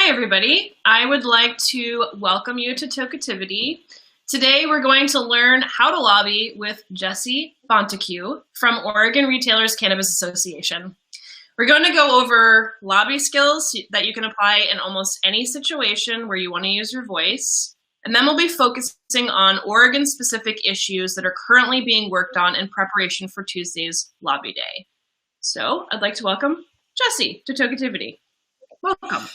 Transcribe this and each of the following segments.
Hi, everybody. I would like to welcome you to Tokeativity. Today, we're going to learn how to lobby with Jesse Bontecou from Oregon Retailers Cannabis Association. We're going to go over lobby skills that you can apply in almost any situation where you want to use your voice. And then we'll be focusing on Oregon-specific issues that are currently being worked on in preparation for Tuesday's Lobby Day. So I'd like to welcome Jesse to Tokeativity. Welcome.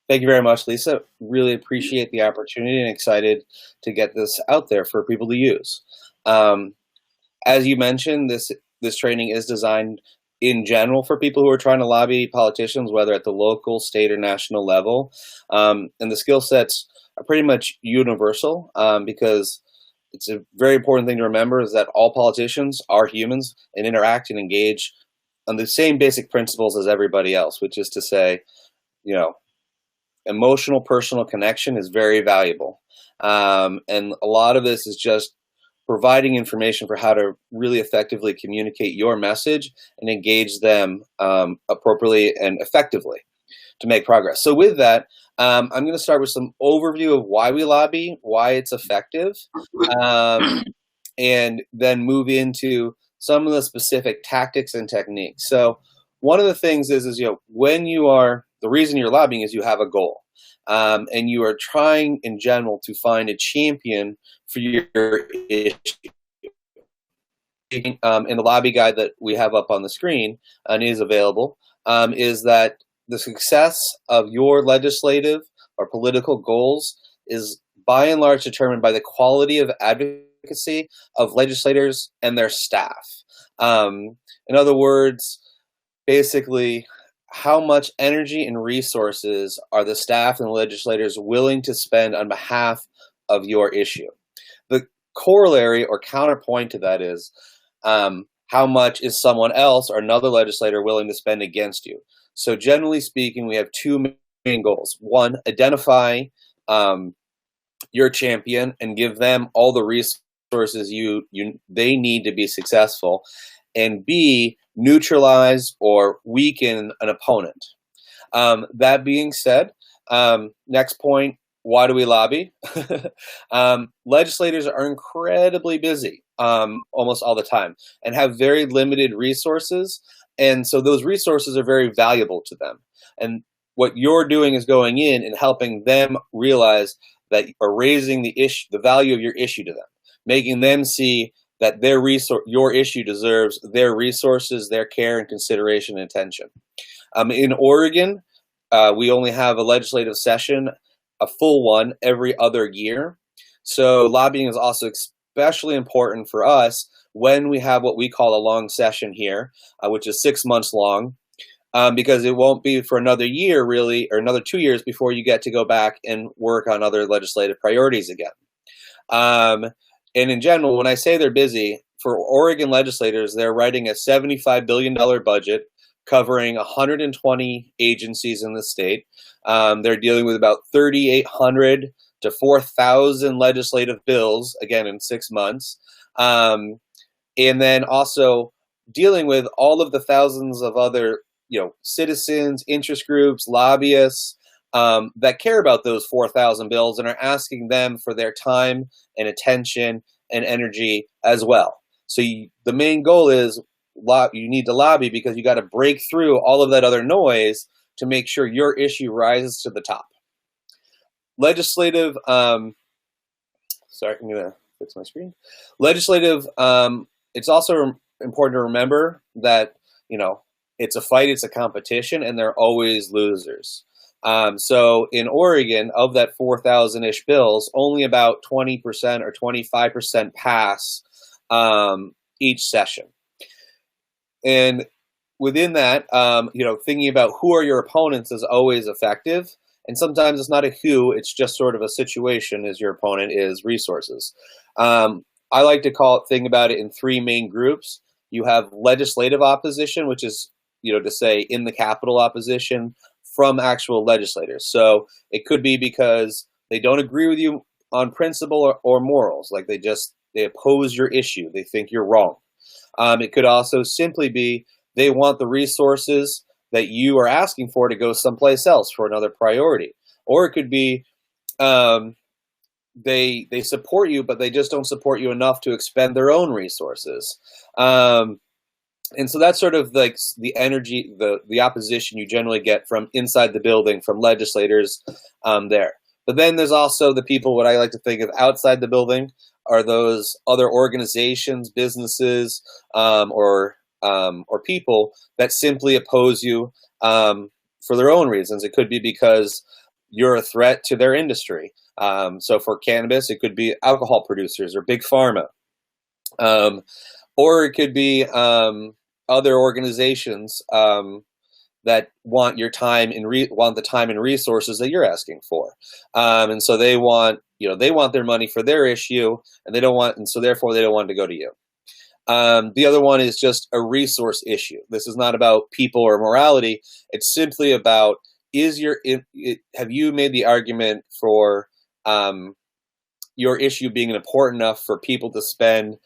Thank you very much, Lisa. Really appreciate the opportunity and excited to get this out there for people to use. As you mentioned, this training is designed in general for people who are trying to lobby politicians, whether at the local, state, or national level. And the skill sets are pretty much universal because it's a very important thing to remember is that all politicians are humans and interact and engage on the same basic principles as everybody else, which is to say, emotional, personal connection is very valuable. And a lot of this is just providing information for how to really effectively communicate your message and engage them appropriately and effectively to make progress. So with that, I'm going to start with some overview of why we lobby, why it's effective, and then move into some of the specific tactics and techniques. So one of the things is when you are, the reason you're lobbying is you have a goal. And you are trying in general to find a champion for your issue. In the lobby guide that we have up on the screen and is available, is that the success of your legislative or political goals is by and large determined by the quality of advocacy of legislators and their staff. In other words, basically, how much energy and resources are the staff and legislators willing to spend on behalf of your issue? The corollary or counterpoint to that is how much is someone else or another legislator willing to spend against you? So generally speaking, we have two main goals. One, identify your champion and give them all the resources they need to be successful. And B, neutralize or weaken an opponent. That being said, next point, why do we lobby? Legislators are incredibly busy almost all the time and have very limited resources. And so those resources are very valuable to them. And what you're doing is going in and helping them realize that you're raising the value of your issue to them, making them see that your issue deserves their resources, their care and consideration and attention. In Oregon, we only have a legislative session, a full one, every other year. So lobbying is also especially important for us when we have what we call a long session here, which is 6 months long, because it won't be for another year really, or another 2 years before you get to go back and work on other legislative priorities again. And in general, when I say they're busy, for Oregon legislators, they're writing a $75 billion budget covering 120 agencies in the state. They're dealing with about 3,800 to 4,000 legislative bills, again, in 6 months. And then also dealing with all of the thousands of other citizens, interest groups, lobbyists, that care about those 4,000 bills and are asking them for their time and attention and energy as well. So the main goal is you need to lobby because you got to break through all of that other noise to make sure your issue rises to the top. Legislative, sorry, I'm going to fix my screen. Legislative, it's also important to remember that, it's a fight, it's a competition, and there are always losers. So in Oregon, of that 4,000-ish bills, only about 20% or 25% pass each session. And within that, thinking about who are your opponents is always effective. And sometimes it's not a who, it's just sort of a situation as your opponent is resources. I like to think about it in three main groups. You have legislative opposition, which is, to say in the Capitol opposition from actual legislators. So it could be because they don't agree with you on principle or morals, like they oppose your issue, they think you're wrong. It could also simply be they want the resources that you are asking for to go someplace else for another priority. Or it could be they support you, but they just don't support you enough to expend their own resources. And so that's sort of like the energy, the opposition you generally get from inside the building, from legislators there. But then there's also the people, what I like to think of outside the building, are those other organizations, businesses, or people that simply oppose you for their own reasons. It could be because you're a threat to their industry. So for cannabis, it could be alcohol producers or big pharma. Or it could be other organizations that want your time and want the time and resources that you're asking for, and so they want their money for their issue, and so therefore they don't want to go to you. The other one is just a resource issue. This is not about people or morality. It's simply about have you made the argument for your issue being important enough for people to spend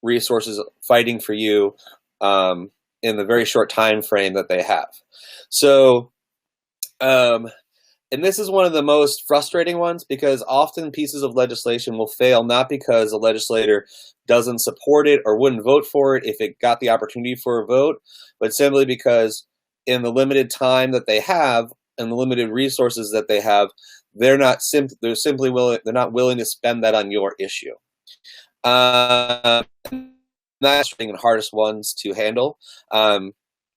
resources fighting for you in the very short time frame that they have. So, and this is one of the most frustrating ones, because often pieces of legislation will fail not because a legislator doesn't support it or wouldn't vote for it if it got the opportunity for a vote, but simply because in the limited time that they have and the limited resources that they have, they're not willing to spend that on your issue. That's the hardest ones to handle,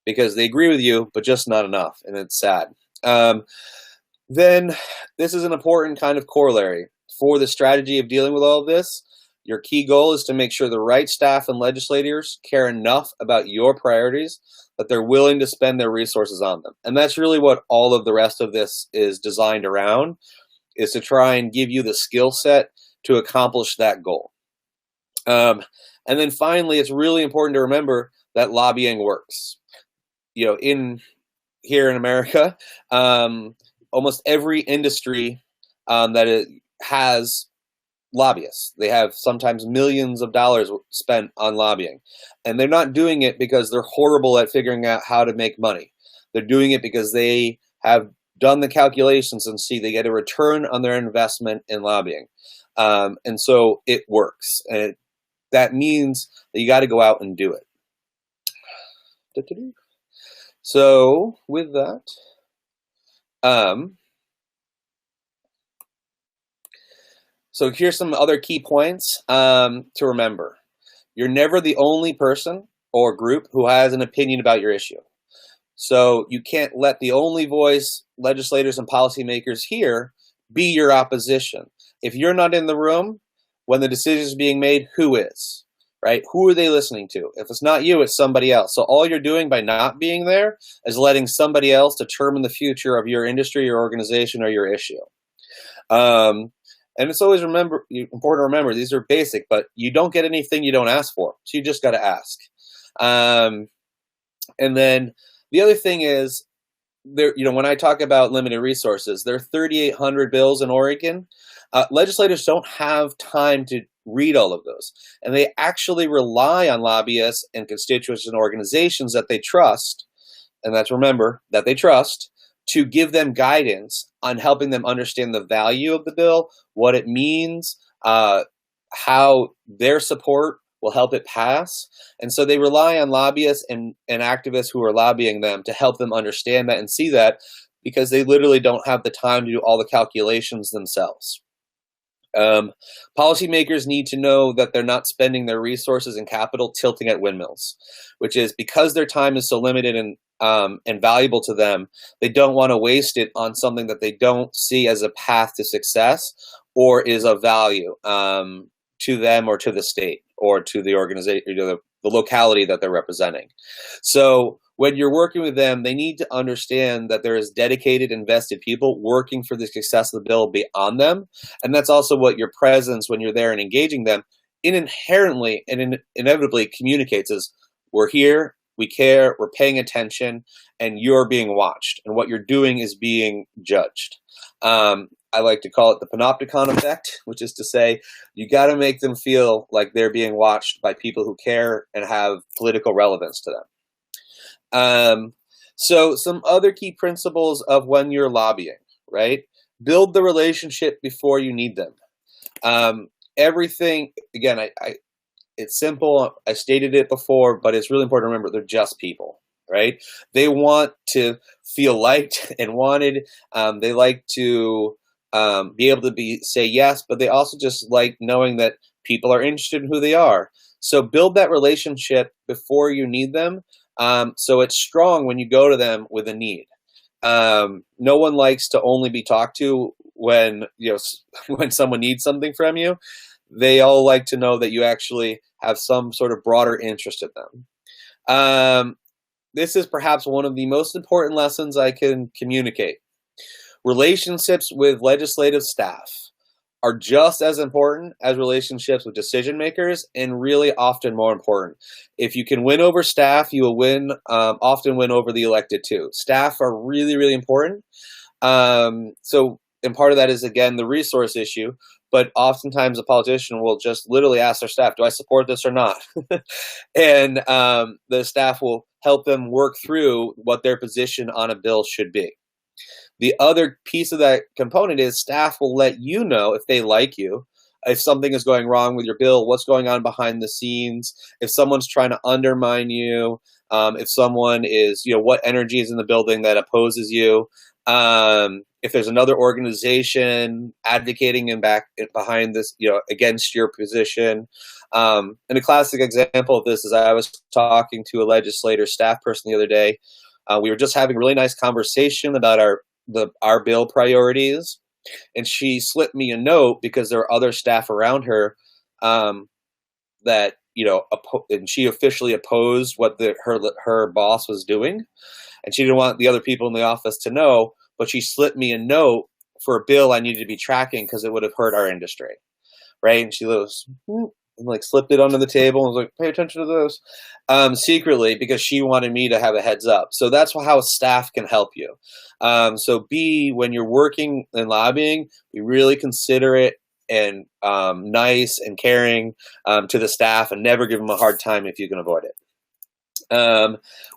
because they agree with you, but just not enough, and it's sad. Then this is an important kind of corollary for the strategy of dealing with all of this. Your key goal is to make sure the right staff and legislators care enough about your priorities that they're willing to spend their resources on them. And that's really what all of the rest of this is designed around, is to try and give you the skill set to accomplish that goal. And then finally, it's really important to remember that lobbying works. Here in America, almost every industry that has lobbyists. They have sometimes millions of dollars spent on lobbying. And they're not doing it because they're horrible at figuring out how to make money. They're doing it because they have done the calculations and see they get a return on their investment in lobbying. And so it works. And that means that you got to go out and do it. So with that, so here's some other key points to remember. You're never the only person or group who has an opinion about your issue. So you can't let the only voice legislators and policymakers hear be your opposition. If you're not in the room when the decision is being made, who is? Right? Who are they listening to? If it's not you, it's somebody else. So all you're doing by not being there is letting somebody else determine the future of your industry, your organization, or your issue. And it's always important to remember, these are basic, but you don't get anything you don't ask for. So you just got to ask. And then the other thing is, when I talk about limited resources, there are 3,800 bills in Oregon. Legislators don't have time to read all of those. And they actually rely on lobbyists and constituents and organizations that they trust, and that's, remember, that they trust, to give them guidance on helping them understand the value of the bill, what it means, how their support will help it pass. And so they rely on lobbyists and activists who are lobbying them to help them understand that and see that, because they literally don't have the time to do all the calculations themselves. Policymakers need to know that they're not spending their resources and capital tilting at windmills, which is because their time is so limited and valuable to them, they don't want to waste it on something that they don't see as a path to success or is of value to them or to the state or to the organization, the locality that they're representing. So when you're working with them, they need to understand that there is dedicated, invested people working for the success of the bill beyond them. And that's also what your presence when you're there and engaging them inherently and inevitably communicates is, we're here, we care, we're paying attention, and you're being watched. And what you're doing is being judged. I like to call it the panopticon effect, which is to say, you got to make them feel like they're being watched by people who care and have political relevance to them. So some other key principles of when you're lobbying, right? Build the relationship before you need them. Everything, again, it's simple. I stated it before, but it's really important to remember they're just people, right? They want to feel liked and wanted. They like to be able to say yes, but they also just like knowing that people are interested in who they are. So build that relationship before you need them. So it's strong when you go to them with a need. No one likes to only be talked to when when someone needs something from you. They all like to know that you actually have some sort of broader interest in them. This is perhaps one of the most important lessons I can communicate. Relationships with legislative staff are just as important as relationships with decision makers, and really often more important. If you can win over staff, you will often win over the elected too. Staff are really, really important. And part of that is, again, the resource issue. But oftentimes a politician will just literally ask their staff, do I support this or not? And the staff will help them work through what their position on a bill should be. The other piece of that component is staff will let you know if they like you, if something is going wrong with your bill, what's going on behind the scenes, if someone's trying to undermine you, if someone is, what energy is in the building that opposes you. If there's another organization advocating behind this, against your position. And a classic example of this is I was talking to a legislator staff person the other day. We were just having a really nice conversation about our bill priorities, and she slipped me a note because there were other staff around her that and she officially opposed what her boss was doing, and she didn't want the other people in the office to know. But she slipped me a note for a bill I needed to be tracking because it would have hurt our industry, right? And she goes, slipped it under the table and was like, pay attention to this, secretly, because she wanted me to have a heads up. So that's how staff can help you. So when you're working and lobbying, be really considerate and nice and caring to the staff, and never give them a hard time if you can avoid it.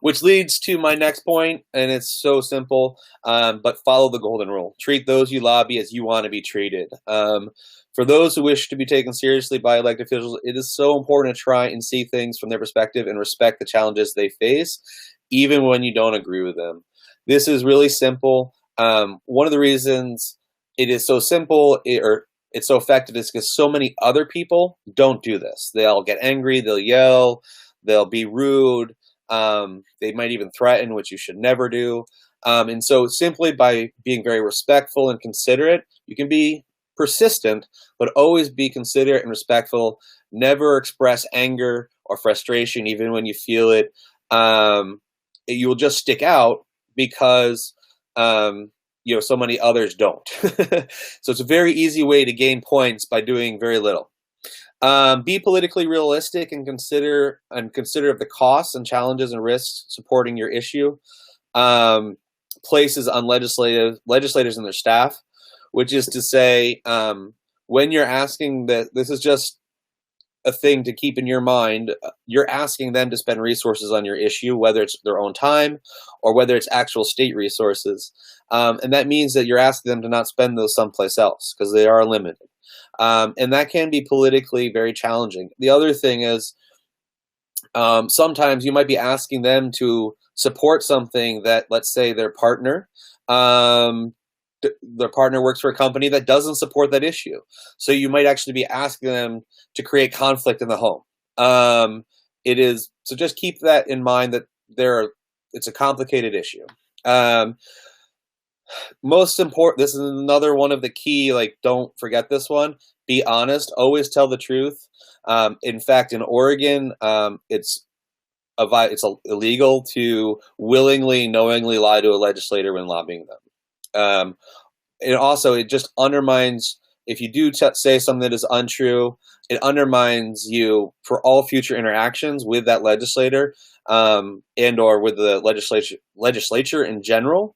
Which leads to my next point, and it's so simple, but follow the golden rule. Treat those you lobby as you want to be treated. For those who wish to be taken seriously by elected officials, it is so important to try and see things from their perspective and respect the challenges they face, even when you don't agree with them. This is really simple. One of the reasons it is so simple, or it's so effective, is because so many other people don't do this. They'll get angry, they'll yell, they'll be rude, they might even threaten, which you should never do. And so simply by being very respectful and considerate, you can be persistent, but always be considerate and respectful. Never express anger or frustration, even when you feel it. You will just stick out because so many others don't. So it's a very easy way to gain points by doing very little. Be politically realistic and consider of the costs and challenges and risks supporting your issue. Places on legislators and their staff, which is to say, when you're asking this is just a thing to keep in your mind. You're asking them to spend resources on your issue, whether it's their own time or whether it's actual state resources. And that means that you're asking them to not spend those someplace else because they are limited. And that can be politically very challenging. The other thing is sometimes you might be asking them to support something that, let's say, their partner works for a company that doesn't support that issue. So you might actually be asking them to create conflict in the home. So just keep that in mind, that it's a complicated issue. Most important, this is another one of the key, don't forget this one. Be honest, always tell the truth. In fact, in Oregon, it's illegal to knowingly lie to a legislator when lobbying them. And also, it just undermines, if you do say something that is untrue, it undermines you for all future interactions with that legislator, and or with the legislature in general.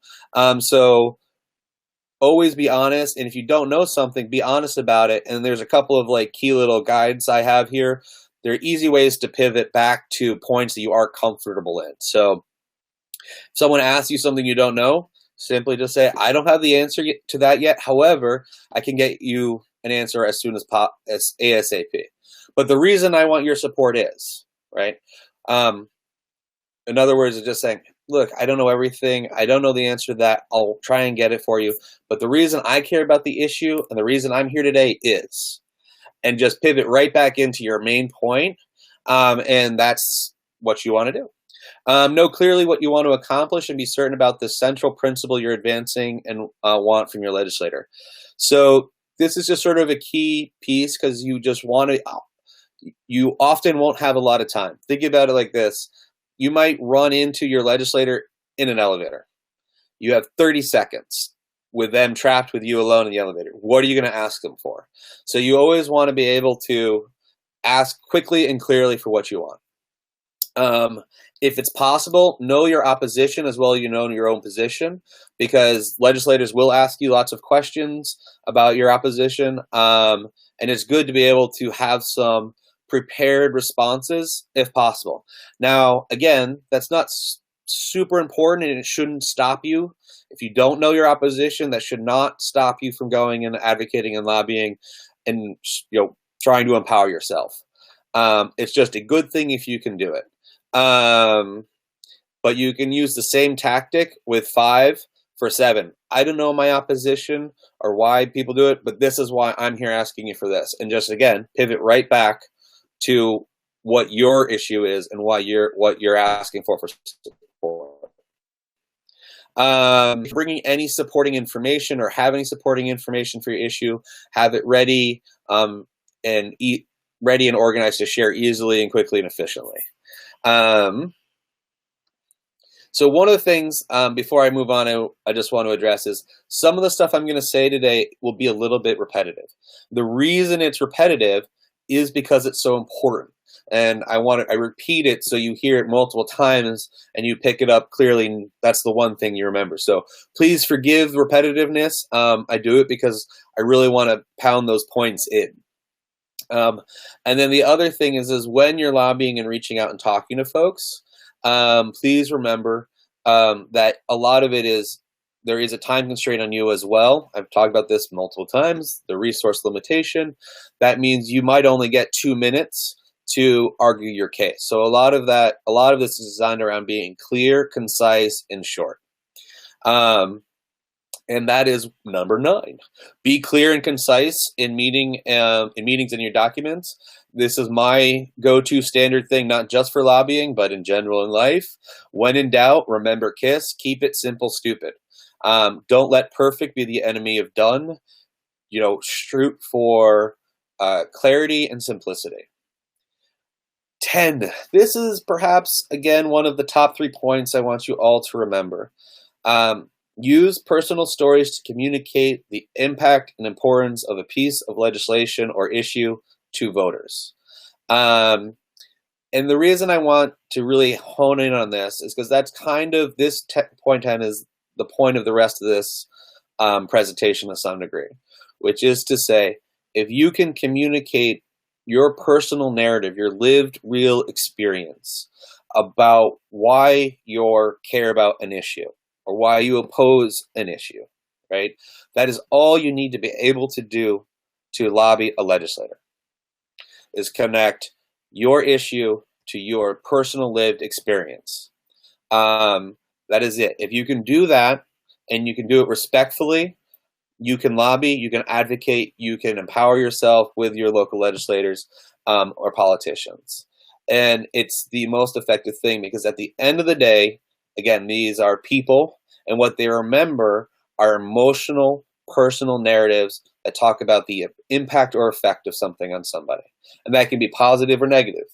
So always be honest, and if you don't know something, be honest about it. And there's a couple of key little guides I have here. There are easy ways to pivot back to points that you are comfortable in. So If someone asks you something you don't know, simply just say, I don't have the answer to that yet. However, I can get you an answer as soon as ASAP. But the reason I want your support is, right? In other words, it's just saying, look, I don't know everything. I don't know the answer to that. I'll try and get it for you. But the reason I care about the issue and the reason I'm here today is, and just pivot right back into your main point. And that's what you want to do. Know clearly what you want to accomplish and be certain about the central principle you're advancing and want from your legislator. So this is just sort of a key piece because you just want to, you often won't have a lot of time. Think about it like this. You might run into your legislator in an elevator. You have 30 seconds with them trapped with you alone in the elevator. What are you going to ask them for? So you always want to be able to ask quickly and clearly for what you want. If it's possible, know your opposition as well as you know your own position, because legislators will ask you lots of questions about your opposition, and it's good to be able to have some prepared responses if possible. Now, again, that's not super important, and it shouldn't stop you. If you don't know your opposition, that should not stop you from going and advocating and lobbying and trying to empower yourself. It's just a good thing if you can do it. But you can use the same tactic with 5 for 7. I don't know my opposition or why people do it, but this is why I'm here asking you for this. And just again, pivot right back to what your issue is and what you're asking for support. Bringing any supporting information or have any supporting information for your issue, have it ready ready and organized to share easily and quickly and efficiently. So one of the things, before I move on, I just want to address is some of the stuff I'm going to say today will be a little bit repetitive. The reason it's repetitive is because it's so important. And I repeat it so you hear it multiple times and you pick it up clearly. And that's the one thing you remember. So please forgive repetitiveness. I do it because I really want to pound those points in. And then the other thing is when you're lobbying and reaching out and talking to folks, please remember that a lot of it is there is a time constraint on you as well. I've talked about this multiple times, the resource limitation. That means you might only get 2 minutes to argue your case. So a lot of this is designed around being clear, concise, and short. And that is number 9. Be clear and concise in meetings in your documents. This is my go-to standard thing, not just for lobbying, but in general in life. When in doubt, remember KISS. Keep it simple, stupid. Don't let perfect be the enemy of done. Shoot for clarity and simplicity. 10. This is perhaps, again, one of the top 3 points I want you all to remember. Use personal stories to communicate the impact and importance of a piece of legislation or issue to voters. And the reason I want to really hone in on this is because that's kind of this point 10 is the point of the rest of this presentation to some degree, which is to say, if you can communicate your personal narrative, your lived real experience about why you care about an issue or why you oppose an issue, right? That is all you need to be able to do to lobby a legislator, is connect your issue to your personal lived experience. That is it. If you can do that and you can do it respectfully, you can lobby, you can advocate, you can empower yourself with your local legislators or politicians. And it's the most effective thing because at the end of the day, again, these are people, and what they remember are emotional, personal narratives that talk about the impact or effect of something on somebody. And that can be positive or negative.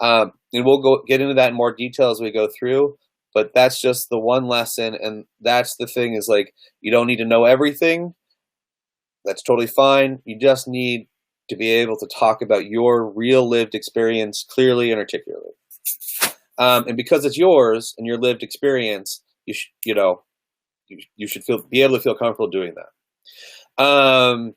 And we'll get into that in more detail as we go through, but that's just the one lesson, and that's the thing is like, you don't need to know everything. That's totally fine. You just need to be able to talk about your real lived experience clearly and articulately. And because it's yours and your lived experience, you should be able to feel comfortable doing that.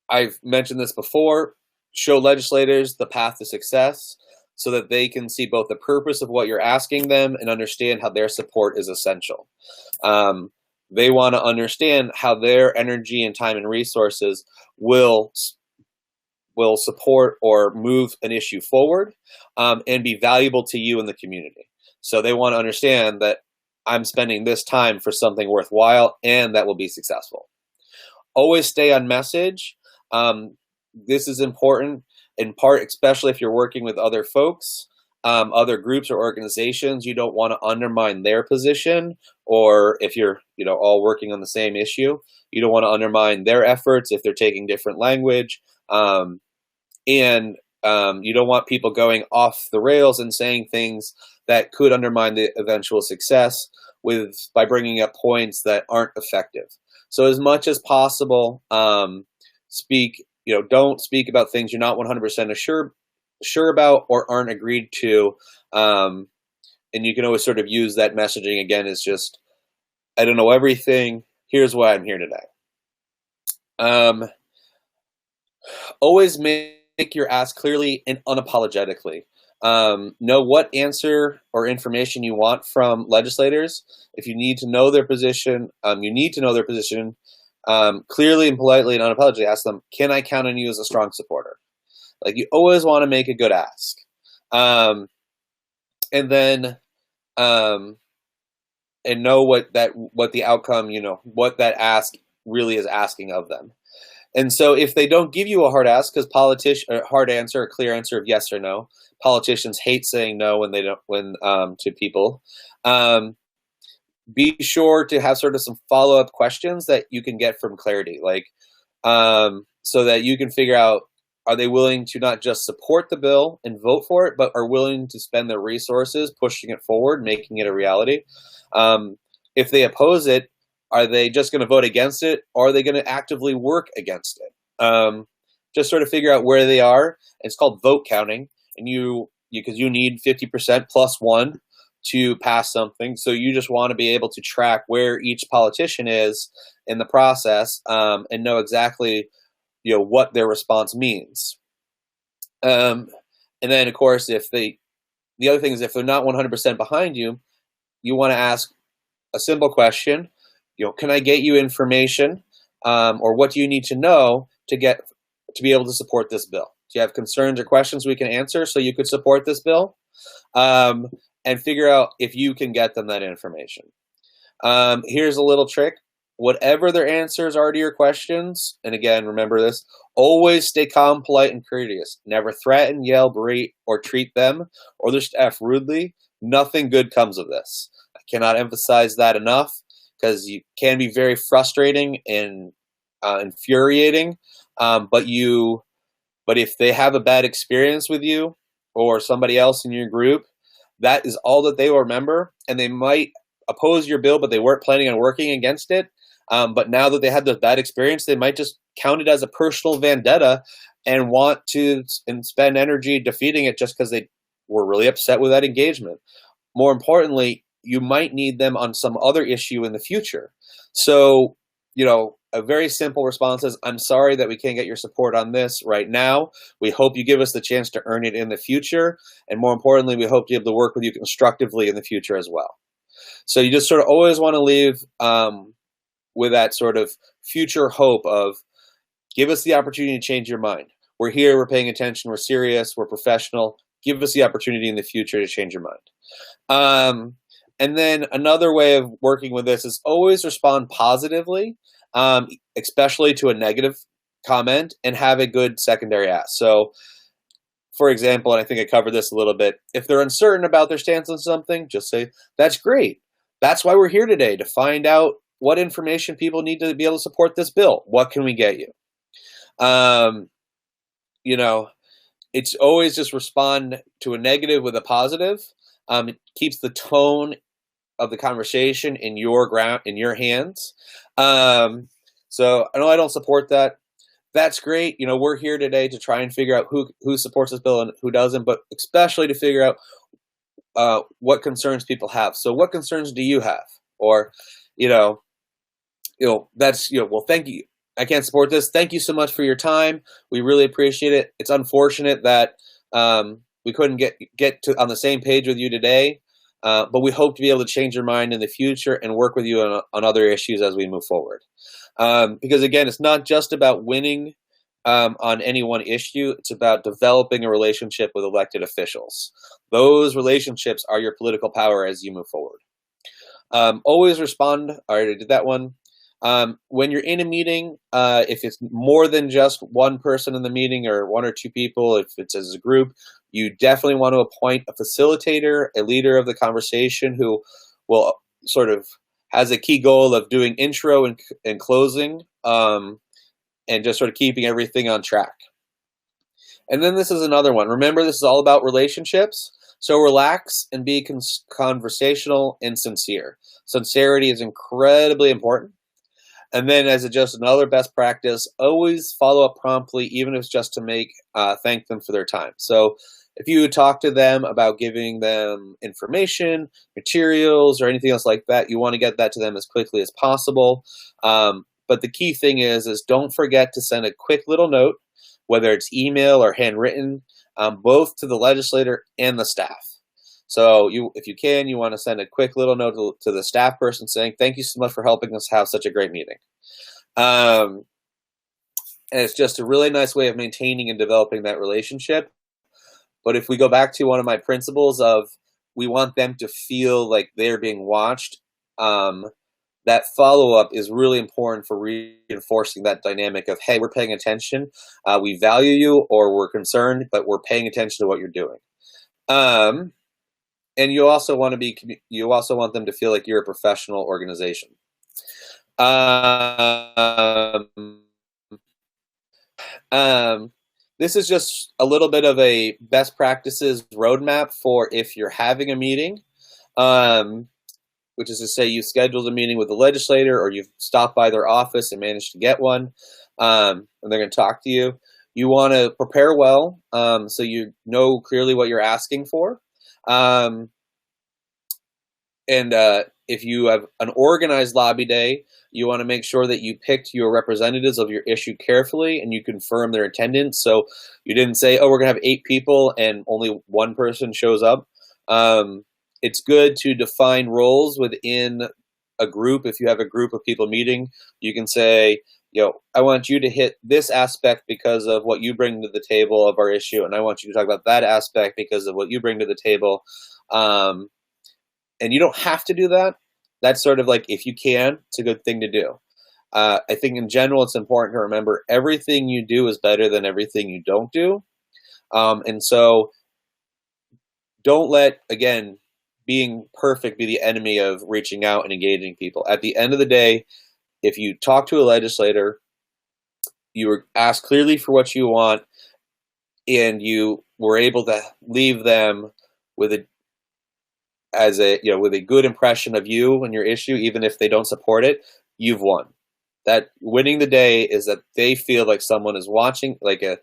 I've mentioned this before. Show legislators the path to success. so that they can see both the purpose of what you're asking them and understand how their support is essential. They want to understand how their energy and time and resources will support or move an issue forward, and be valuable to you in the community. So they want to understand that I'm spending this time for something worthwhile and that will be successful. Always stay on message. This is important in part, especially if you're working with other folks, other groups or organizations. You don't want to undermine their position, or if you're all working on the same issue, you don't want to undermine their efforts if they're taking different language. And you don't want people going off the rails and saying things that could undermine the eventual success by bringing up points that aren't effective. So as much as possible, don't speak about things you're not 100% sure about or aren't agreed to. And you can always sort of use that messaging again as just, I don't know everything. Here's why I'm here today. Always make your ask clearly and unapologetically. Know what answer or information you want from legislators. If you need to know their position, you need to know their position clearly and politely and unapologetically. Ask them, can I count on you as a strong supporter? Like, you always want to make a good ask. And then and know what the outcome, what that ask really is asking of them. And so if they don't give you a hard ask, because hard answer, a clear answer of yes or no, politicians hate saying no to people. Be sure to have sort of some follow-up questions that you can get from clarity, like so that you can figure out, are they willing to not just support the bill and vote for it, but are willing to spend their resources pushing it forward, making it a reality? If they oppose it, are they just going to vote against it, or are they going to actively work against it? Just sort of figure out where they are. It's called vote counting, and because you need 50% plus one to pass something. So you just want to be able to track where each politician is in the process, and know exactly what their response means. And then, of course, the other thing is, if they're not 100% behind you, you want to ask a simple question. Can I get you information, or what do you need to know to be able to support this bill? Do you have concerns or questions we can answer so you could support this bill? And figure out if you can get them that information. Here's a little trick. Whatever their answers are to your questions, and again, remember this, always stay calm, polite, and courteous. Never threaten, yell, berate, or treat them or their staff rudely. Nothing good comes of this. I cannot emphasize that enough, because you can be very frustrating and infuriating. But if they have a bad experience with you or somebody else in your group, that is all that they will remember, and they might oppose your bill, but they weren't planning on working against it. But now that they had this bad experience, they might just count it as a personal vendetta and want to spend energy defeating it just because they were really upset with that engagement. More importantly, you might need them on some other issue in the future. So, a very simple response is, I'm sorry that we can't get your support on this right now. We hope you give us the chance to earn it in the future. And more importantly, we hope to be able to work with you constructively in the future as well. So you just sort of always want to leave with that sort of future hope of, give us the opportunity to change your mind. We're here, we're paying attention, we're serious, we're professional. Give us the opportunity in the future to change your mind. And then another way of working with this is always respond positively, especially to a negative comment, and have a good secondary ask. So, for example, and I think I covered this a little bit, if they're uncertain about their stance on something, just say, that's great. That's why we're here today, to find out what information people need to be able to support this bill. What can we get you? It's always just respond to a negative with a positive. It keeps the tone of the conversation in your hands. So I know I don't support that. That's great. We're here today to try and figure out who supports this bill and who doesn't, but especially to figure out what concerns people have. So what concerns do you have? Or, well, thank you. I can't support this. Thank you so much for your time. We really appreciate it. It's unfortunate that we couldn't get to on the same page with you today, but we hope to be able to change your mind in the future and work with you on other issues as we move forward. Because again, it's not just about winning on any one issue. It's about developing a relationship with elected officials. Those relationships are your political power as you move forward. Always respond. I already did that one. When you're in a meeting, if it's more than just one person in the meeting or one or two people, if it's as a group, you definitely want to appoint a facilitator, a leader of the conversation who will sort of has a key goal of doing intro and closing, and just sort of keeping everything on track. And then this is another one. Remember, this is all about relationships. So relax and be conversational and sincere. Sincerity is incredibly important. And then as just another best practice, always follow up promptly, even if it's just to thank them for their time. So if you talk to them about giving them information, materials, or anything else like that, you want to get that to them as quickly as possible. But the key thing is don't forget to send a quick little note, whether it's email or handwritten, both to the legislator and the staff. So if you can, you want to send a quick little note to the staff person saying, thank you so much for helping us have such a great meeting. And it's just a really nice way of maintaining and developing that relationship. But if we go back to one of my principles of we want them to feel like they're being watched, that follow-up is really important for reinforcing that dynamic of, hey, we're paying attention, we value you, or we're concerned, but we're paying attention to what you're doing. And you also want them to feel like you're a professional organization. This is just a little bit of a best practices roadmap for if you're having a meeting, which is to say you scheduled a meeting with the legislator or you've stopped by their office and managed to get one, and they're going to talk to you. You want to prepare well, so you know clearly what you're asking for. And if you have an organized lobby day, you want to make sure that you picked your representatives of your issue carefully and you confirm their attendance. So you didn't say, oh, we're going to have 8 people and only one person shows up. It's good to define roles within a group. If you have a group of people meeting, you can say, I want you to hit this aspect because of what you bring to the table of our issue, and I want you to talk about that aspect because of what you bring to the table. And you don't have to do that. That's sort of like, if you can, it's a good thing to do. I think in general, it's important to remember everything you do is better than everything you don't do. And so don't let, again, being perfect be the enemy of reaching out and engaging people. At the end of the day, if you talk to a legislator, you were asked clearly for what you want, and you were able to leave them with a good impression of you and your issue, even if they don't support it, you've won. That winning the day is that they feel like someone is watching, like a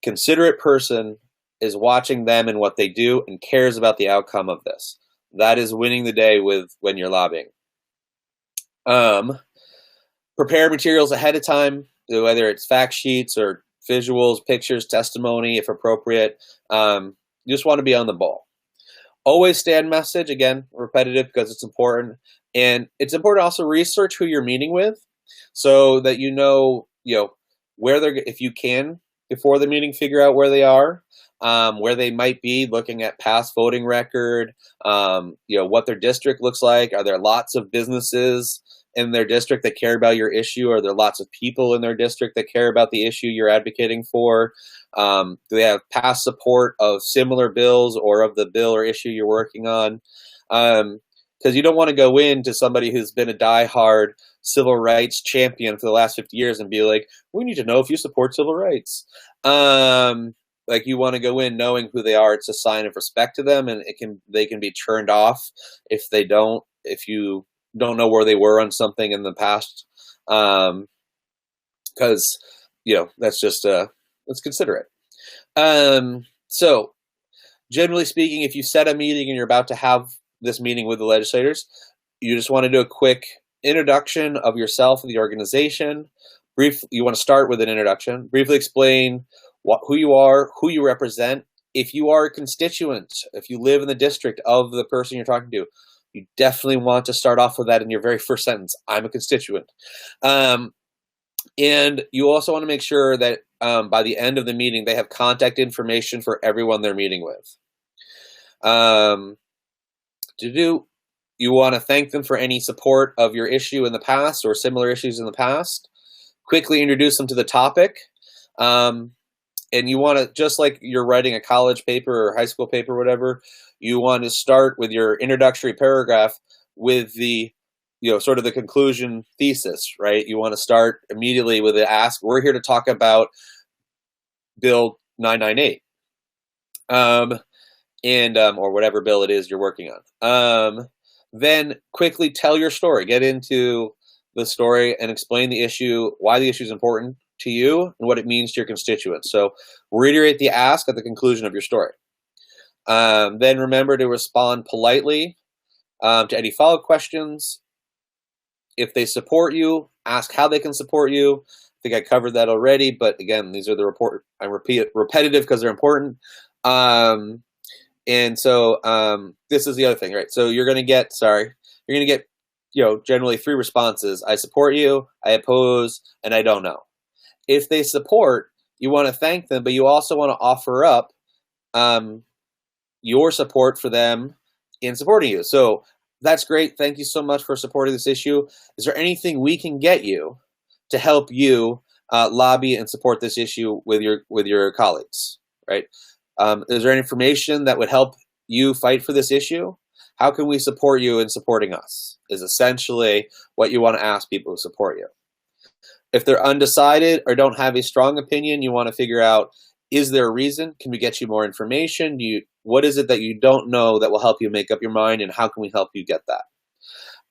considerate person is watching them and what they do and cares about the outcome of this. That is winning the day when you're lobbying. Prepare materials ahead of time, whether it's fact sheets or visuals, pictures, testimony, if appropriate. You just want to be on the ball. Always stand message, again, repetitive because it's important. And it's important to also research who you're meeting with so that you know where they're, if you can, before the meeting, figure out where they are, where they might be, looking at past voting record, what their district looks like. Are there lots of businesses in their district that care about your issue? Are there lots of people in their district that care about the issue you're advocating for? Do they have past support of similar bills or of the bill or issue you're working on? Because you don't want to go into somebody who's been a diehard civil rights champion for the last 50 years and be like, we need to know if you support civil rights. Like, you want to go in knowing who they are. It's a sign of respect to them, and they can be turned off if you don't know where they were on something in the past. Because that's just let's consider it. So generally speaking, if you set a meeting and you're about to have this meeting with the legislators, you just want to do a quick introduction of yourself and the organization. You want to start with an introduction, briefly explain who you are, who you represent, if you are a constituent, if you live in the district of the person you're talking to, you definitely want to start off with that in your very first sentence. I'm a constituent. And you also want to make sure that by the end of the meeting, they have contact information for everyone they're meeting with. You want to thank them for any support of your issue in the past or similar issues in the past. Quickly introduce them to the topic. And you want to, just like you're writing a college paper or high school paper or whatever, you want to start with your introductory paragraph with the, sort of the conclusion thesis, right? You want to start immediately with the ask, we're here to talk about Bill 998. Or whatever bill it is you're working on. Then quickly tell your story. Get into the story and explain the issue, why the issue is important to you, and what it means to your constituents. So reiterate the ask at the conclusion of your story. Then remember to respond politely to any follow-up questions. If they support you, ask how they can support you. I think I covered that already, but again, these are the I repeat it repetitive because they're important. And so this is the other thing, right? So you're going to get, generally 3 responses. I support you, I oppose, and I don't know. If they support, you want to thank them, but you also want to offer up your support for them in supporting you. So that's great. Thank you so much for supporting this issue. Is there anything we can get you to help you lobby and support this issue with your colleagues, right? Is there any information that would help you fight for this issue? How can we support you in supporting us? Is essentially what you want to ask people who support you. If they're undecided or don't have a strong opinion, you want to figure out, is there a reason? Can we get you more information? What is it that you don't know that will help you make up your mind, and how can we help you get that?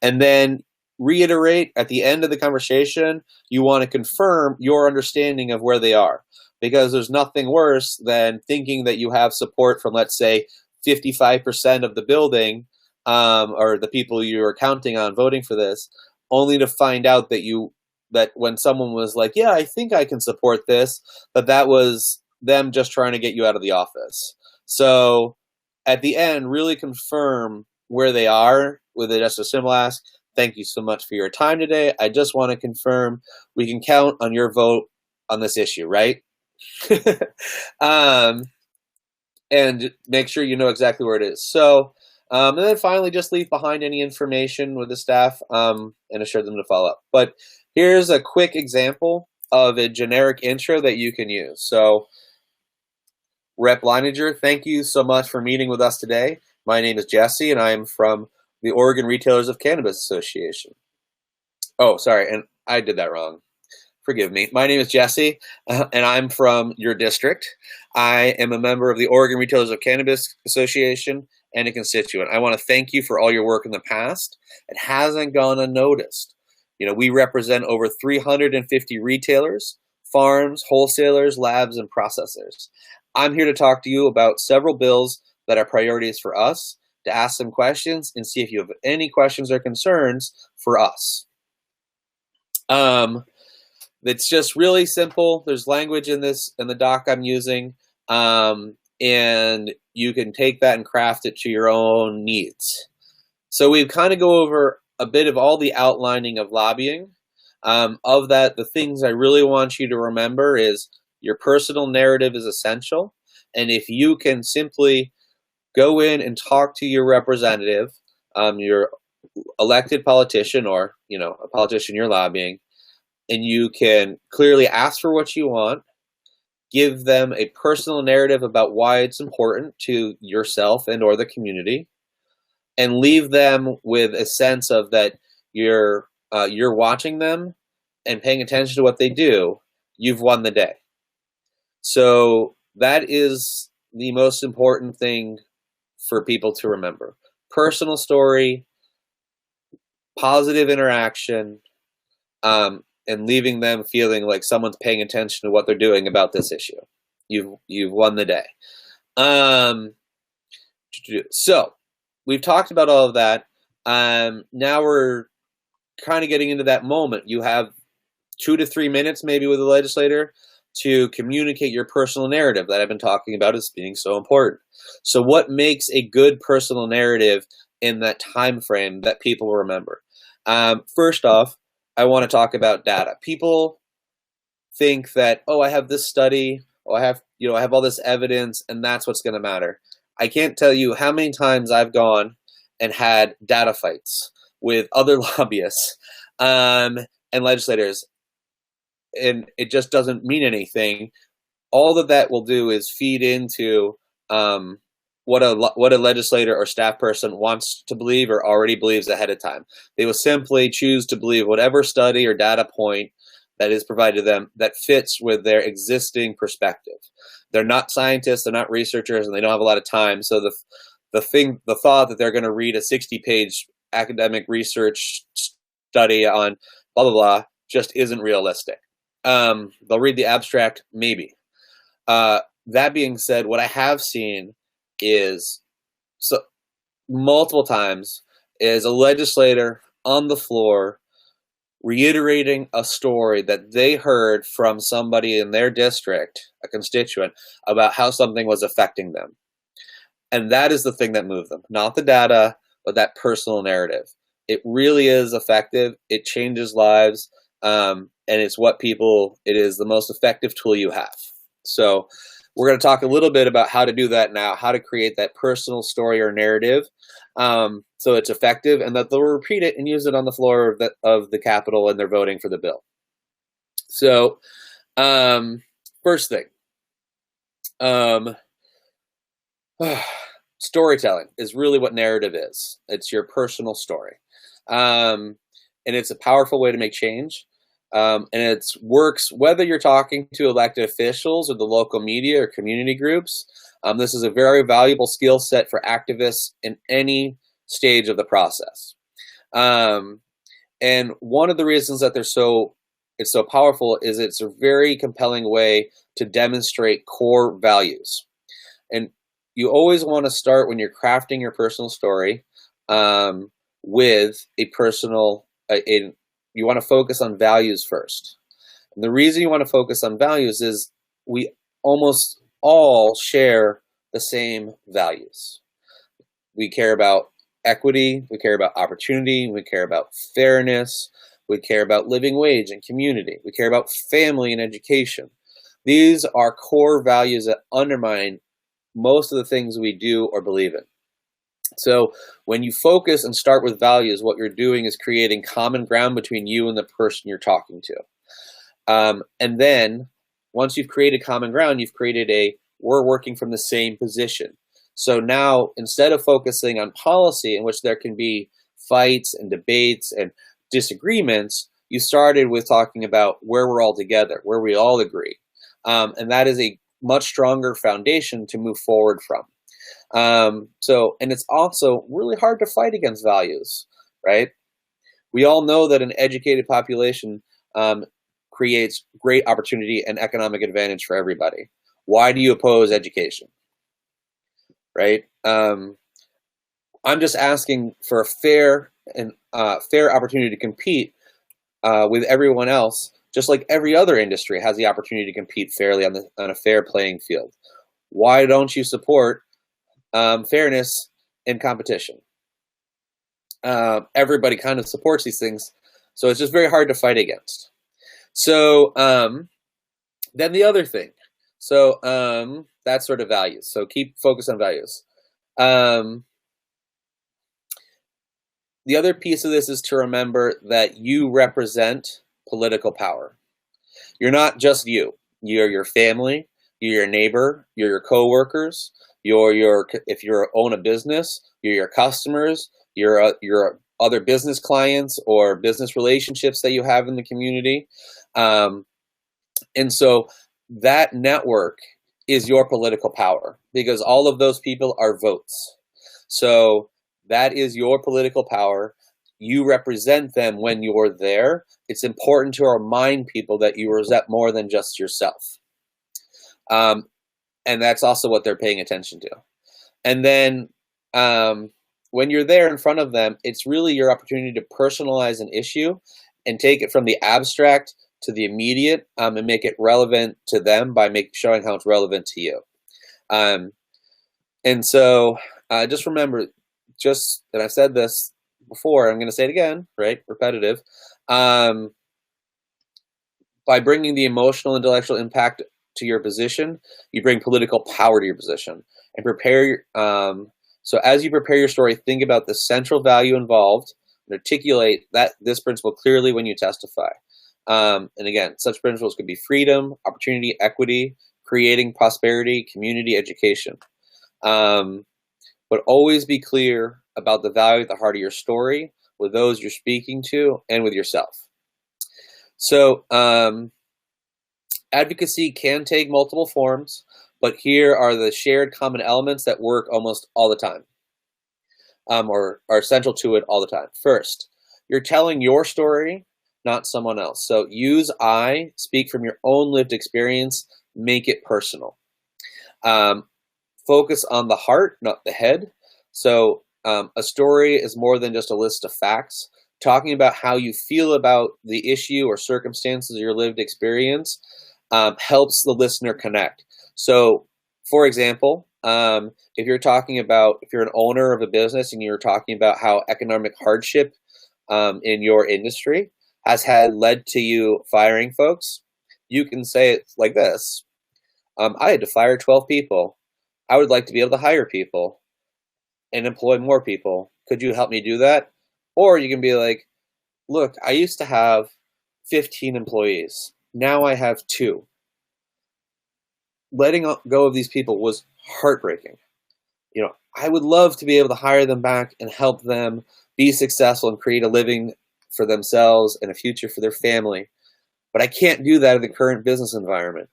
And then reiterate at the end of the conversation, you want to confirm your understanding of where they are, because there's nothing worse than thinking that you have support from, let's say, 55% of the building or the people you're counting on voting for this, only to find out that when someone was like, yeah, I think I can support this, that was them just trying to get you out of the office. So at the end, really confirm where they are with just a simple ask. Thank you so much for your time today. I just want to confirm we can count on your vote on this issue, right? And make sure you know exactly where it is. So, and then finally, just leave behind any information with the staff and assure them to follow up. But here's a quick example of a generic intro that you can use. So, Rep Leininger, thank you so much for meeting with us today. My name is Jesse, and I am from the Oregon Retailers of Cannabis Association. Oh, sorry, and I did that wrong. Forgive me. My name is Jesse, and I'm from your district. I am a member of the Oregon Retailers of Cannabis Association and a constituent. I want to thank you for all your work in the past. It hasn't gone unnoticed. We represent over 350 retailers, farms, wholesalers, labs, and processors. I'm here to talk to you about several bills that are priorities for us, to ask some questions and see if you have any questions or concerns for us. It's just really simple. There's language in the doc I'm using, and you can take that and craft it to your own needs. So we kind of go over a bit of all the outlining of lobbying. Of that, the things I really want you to remember is your personal narrative is essential. And if you can simply go in and talk to your representative, your elected politician or, a politician you're lobbying, and you can clearly ask for what you want, give them a personal narrative about why it's important to yourself and or the community, and leave them with a sense of that you're watching them and paying attention to what they do, you've won the day. So that is the most important thing for people to remember. Personal story, positive interaction, and leaving them feeling like someone's paying attention to what they're doing about this issue. You've won the day. So we've talked about all of that. Now we're kind of getting into that moment. You have 2 to 3 minutes maybe with the legislator to communicate your personal narrative that I've been talking about as being so important. So what makes a good personal narrative in that time frame that people remember? First off, I want to talk about data. People think that, oh, I have this study, oh, I have all this evidence, and that's what's going to matter. I can't tell you how many times I've gone and had data fights with other lobbyists and legislators, and it just doesn't mean anything. All that will do is feed into what a legislator or staff person wants to believe or already believes ahead of time. They will simply choose to believe whatever study or data point that is provided to them that fits with their existing perspective. They're not scientists, they're not researchers, and they don't have a lot of time. So the thought that they're going to read a 60-page academic research study on blah blah blah just isn't realistic. They'll read the abstract, maybe. That being said, what I have seen is multiple times is a legislator on the floor reiterating a story that they heard from somebody in their district, a constituent, about how something was affecting them. And that is the thing that moved them, not the data, but that personal narrative. It really is effective. It changes lives. And it is the most effective tool you have. So we're going to talk a little bit about how to do that now, how to create that personal story or narrative so it's effective, and that they'll repeat it and use it on the floor of the Capitol when they're voting for the bill. So first thing, storytelling is really what narrative is. It's your personal story. And it's a powerful way to make change. And it works whether you're talking to elected officials or the local media or community groups. This is a very valuable skill set for activists in any stage of the process. And one of the reasons that it's so powerful is it's a very compelling way to demonstrate core values. And you always want to start when you're crafting your personal story with a personal, you want to focus on values first. And the reason you want to focus on values is we almost all share the same values. We care about equity, we care about opportunity, we care about fairness, we care about living wage and community, we care about family and education. These are core values that undermine most of the things we do or believe in. So when you focus and start with values, what you're doing is creating common ground between you and the person you're talking to. And then once you've created common ground, you've created we're working from the same position. So now instead of focusing on policy, in which there can be fights and debates and disagreements, you started with talking about where we're all together, where we all agree. And that is a much stronger foundation to move forward from. And it's also really hard to fight against values, right? We all know that an educated population creates great opportunity and economic advantage for everybody. Why do you oppose education, right? I'm just asking for a fair opportunity to compete with everyone else, just like every other industry has the opportunity to compete fairly on a fair playing field. Why don't you support fairness in competition? Everybody kind of supports these things, so it's just very hard to fight against. So then the other thing, so that's sort of values. So keep focused on values. The other piece of this is to remember that you represent political power. You're not just you. You're your family, you're your neighbor, you're your coworkers, if you own a business, you're your customers, your other business clients or business relationships that you have in the community. And so that network is your political power, because all of those people are votes. So that is your political power. You represent them when you're there. It's important to remind people that you represent more than just yourself. And that's also what they're paying attention to. And then when you're there in front of them, it's really your opportunity to personalize an issue and take it from the abstract to the immediate and make it relevant to them by showing how it's relevant to you. And so just remember, and I've said this before, I'm going to say it again, right? Repetitive. By bringing the emotional, intellectual impact to your position, you bring political power to your position. And so as you prepare your story, think about the central value involved and articulate this principle clearly when you testify. And again, such principles could be freedom, opportunity, equity, creating prosperity, community, education. But always be clear about the value at the heart of your story with those you're speaking to and with yourself. So advocacy can take multiple forms, but here are the shared common elements that work almost all the time, or are essential to it all the time. First, you're telling your story, not someone else. So use I, speak from your own lived experience, make it personal. Focus on the heart, not the head. So a story is more than just a list of facts. Talking about how you feel about the issue or circumstances of your lived experience helps the listener connect. So, for example, if you're an owner of a business and you're talking about how economic hardship in your industry has led to you firing folks, you can say it like this. I had to fire 12 people. I would like to be able to hire people and employ more people. Could you help me do that? Or you can be like, look, I used to have 15 employees. Now I have 2. Letting go of these people was heartbreaking. I would love to be able to hire them back and help them be successful and create a living for themselves and a future for their family. But I can't do that in the current business environment.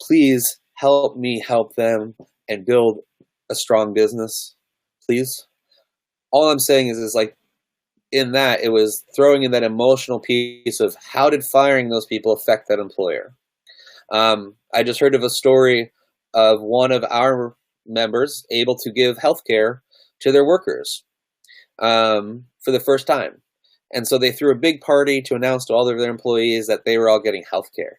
Please help me help them and build a strong business, please. All I'm saying is like, in that, it was throwing in that emotional piece of how did firing those people affect that employer. I just heard of a story of one of our members able to give healthcare to their workers for the first time. And so they threw a big party to announce to all of their employees that they were all getting healthcare.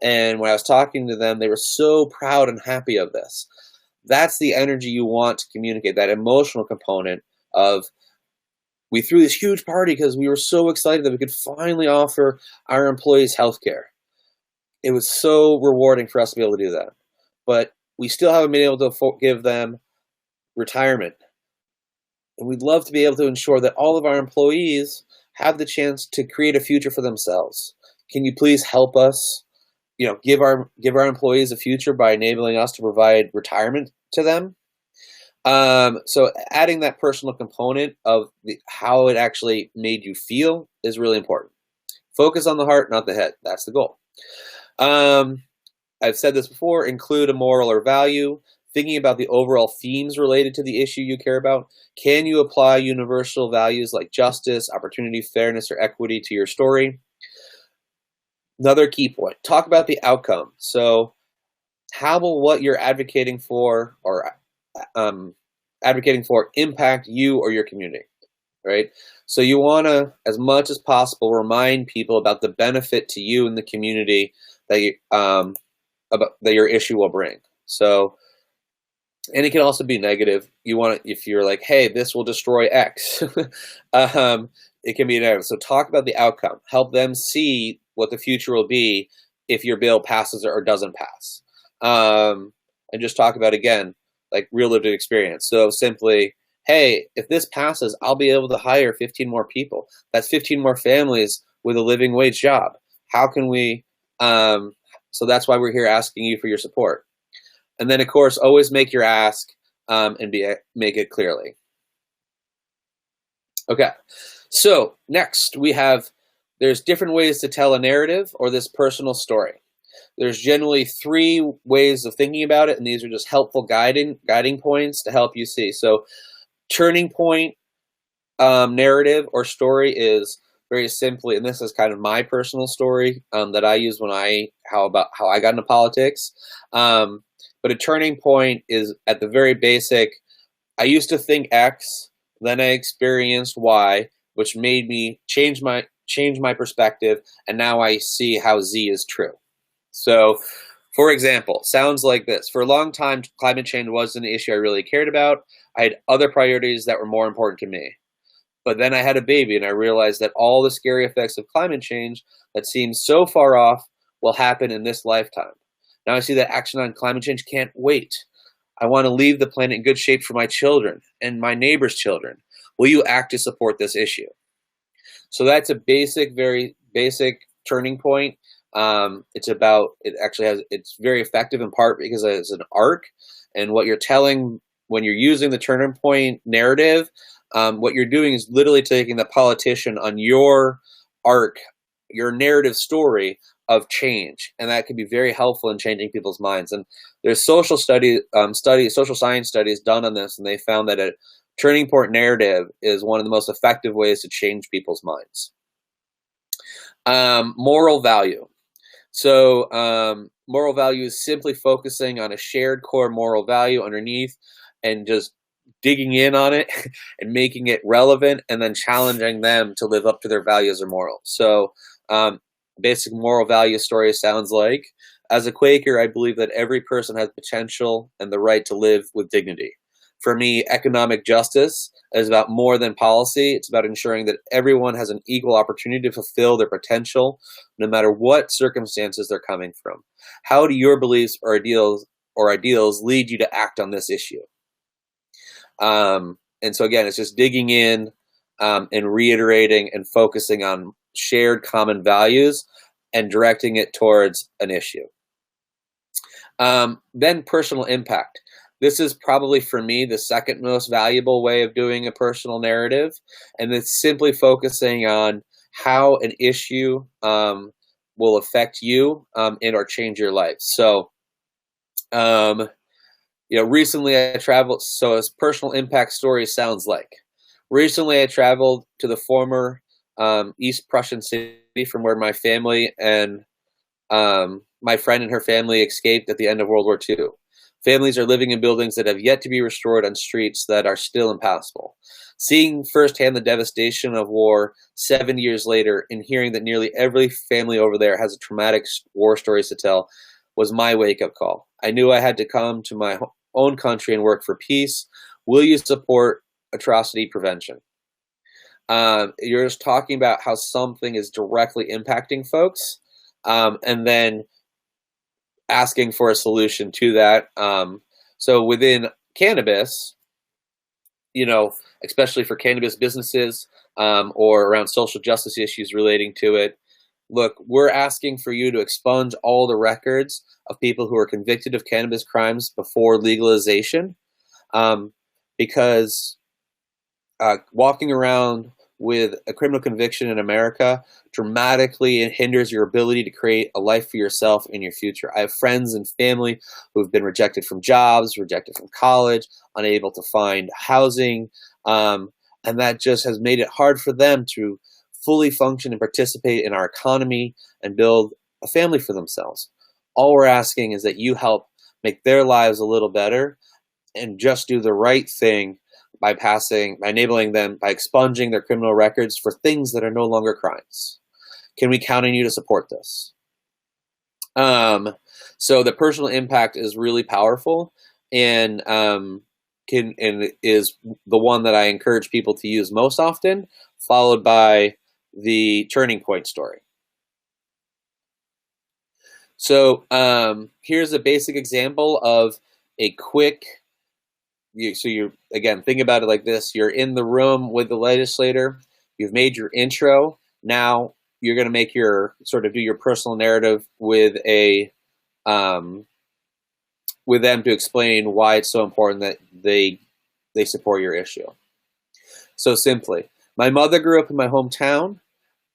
And when I was talking to them, they were so proud and happy of this. That's the energy you want to communicate, that emotional component of, we threw this huge party because we were so excited that we could finally offer our employees healthcare. It was so rewarding for us to be able to do that. But we still haven't been able to give them retirement. And we'd love to be able to ensure that all of our employees have the chance to create a future for themselves. Can you please help us, give our employees a future by enabling us to provide retirement to them? So adding that personal component of how it actually made you feel is really important. Focus on the heart, not the head. That's the goal. I've said this before, include a moral or value, thinking about the overall themes related to the issue you care about. Can you apply universal values like justice, opportunity, fairness, or equity to your story? Another key point, talk about the outcome. So how will what you're advocating for impact you or your community, right? So you want to, as much as possible, remind people about the benefit to you and the community that that your issue will bring. So, and it can also be negative. You want to, if you're like, hey, this will destroy X, it can be negative. So talk about the outcome. Help them see what the future will be if your bill passes or doesn't pass. And just talk about, again, like real lived experience. So simply, hey, if this passes, I'll be able to hire 15 more people. That's 15 more families with a living wage job. How can we, so that's why we're here asking you for your support. And then, of course, always make your ask and make it clearly. Okay, so next there's different ways to tell a narrative or this personal story. There's generally 3 ways of thinking about it, and these are just helpful guiding points to help you see. So turning point narrative or story is very simply, and this is kind of my personal story that I use how I got into politics. But a turning point is at the very basic. I used to think X, then I experienced Y, which made me change changed my perspective, and now I see how Z is true. So, for example, sounds like this. For a long time, climate change wasn't an issue I really cared about. I had other priorities that were more important to me. But then I had a baby, and I realized that all the scary effects of climate change that seem so far off will happen in this lifetime. Now I see that action on climate change can't wait. I want to leave the planet in good shape for my children and my neighbors' children. Will you act to support this issue? So that's a very basic turning point. It's very effective in part because it's an arc, and what you're telling when you're using the turning point narrative, what you're doing is literally taking the politician on your arc, your narrative story of change, and that can be very helpful in changing people's minds. And there's social science studies done on this, and they found that a turning point narrative is one of the most effective ways to change people's minds. Moral value. So moral value is simply focusing on a shared core moral value underneath and just digging in on it and making it relevant, and then challenging them to live up to their values or morals. So basic moral value story sounds like, as a Quaker, I believe that every person has potential and the right to live with dignity. For me, economic justice is about more than policy. It's about ensuring that everyone has an equal opportunity to fulfill their potential, no matter what circumstances they're coming from. How do your beliefs or ideals lead you to act on this issue? And so again, it's just digging in and reiterating and focusing on shared common values and directing it towards an issue. Then personal impact. This is probably, for me, the second most valuable way of doing a personal narrative, and it's simply focusing on how an issue will affect you and or change your life. So, recently I traveled, so as personal impact story sounds like. Recently I traveled to the former East Prussian city from where my family and my friend and her family escaped at the end of World War II. Families are living in buildings that have yet to be restored on streets that are still impassable. Seeing firsthand the devastation of war 7 years later and hearing that nearly every family over there has a traumatic war stories to tell was my wake-up call. I knew I had to come to my own country and work for peace. Will you support atrocity prevention? You're just talking about how something is directly impacting folks, and then asking for a solution to that. So within cannabis, especially for cannabis businesses or around social justice issues relating to it, look, we're asking for you to expunge all the records of people who are convicted of cannabis crimes before legalization, because walking around with a criminal conviction in America dramatically hinders your ability to create a life for yourself in your future. I have friends and family who have been rejected from jobs, rejected from college, unable to find housing, and that just has made it hard for them to fully function and participate in our economy and build a family for themselves. All we're asking is that you help make their lives a little better and just do the right thing by enabling them, by expunging their criminal records for things that are no longer crimes. Can we count on you to support this? So the personal impact is really powerful, and is the one that I encourage people to use most often, followed by the turning point story. So here's a basic example of a quick. Again, think about it like this. You're in the room with the legislator. You've made your intro. Now you're going to make do your personal narrative with them to explain why it's so important that they support your issue. So simply, my mother grew up in my hometown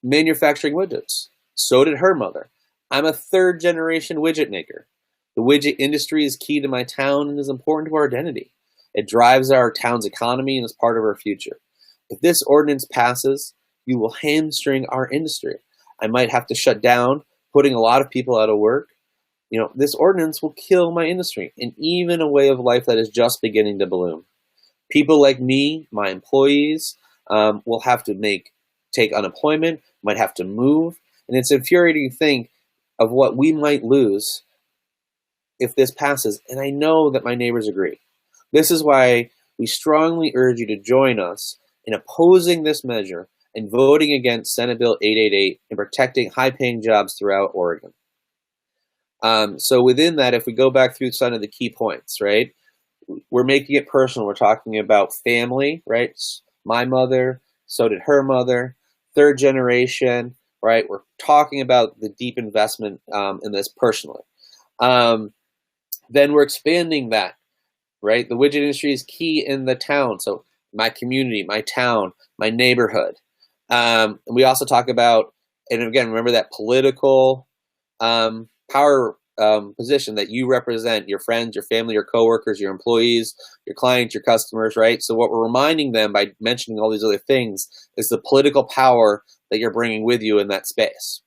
manufacturing widgets. So did her mother. I'm a third generation widget maker. The widget industry is key to my town and is important to our identity. It drives our town's economy and is part of our future. If this ordinance passes, you will hamstring our industry. I might have to shut down, putting a lot of people out of work. This ordinance will kill my industry and even a way of life that is just beginning to bloom. People like me, my employees, will have to make take unemployment, might have to move. And it's infuriating to think of what we might lose if this passes. And I know that my neighbors agree. This is why we strongly urge you to join us in opposing this measure and voting against Senate Bill 888 and protecting high-paying jobs throughout Oregon. So within that, if we go back through some of the key points, right, we're making it personal. We're talking about family, right? My mother, so did her mother, third generation, right? We're talking about the deep investment in this personally. Then we're expanding that, right? The widget industry is key in the town. So my community, my town, my neighborhood. And we also talk about, and again, remember that political power position that you represent, your friends, your family, your coworkers, your employees, your clients, your customers, right? So what we're reminding them by mentioning all these other things is the political power that you're bringing with you in that space.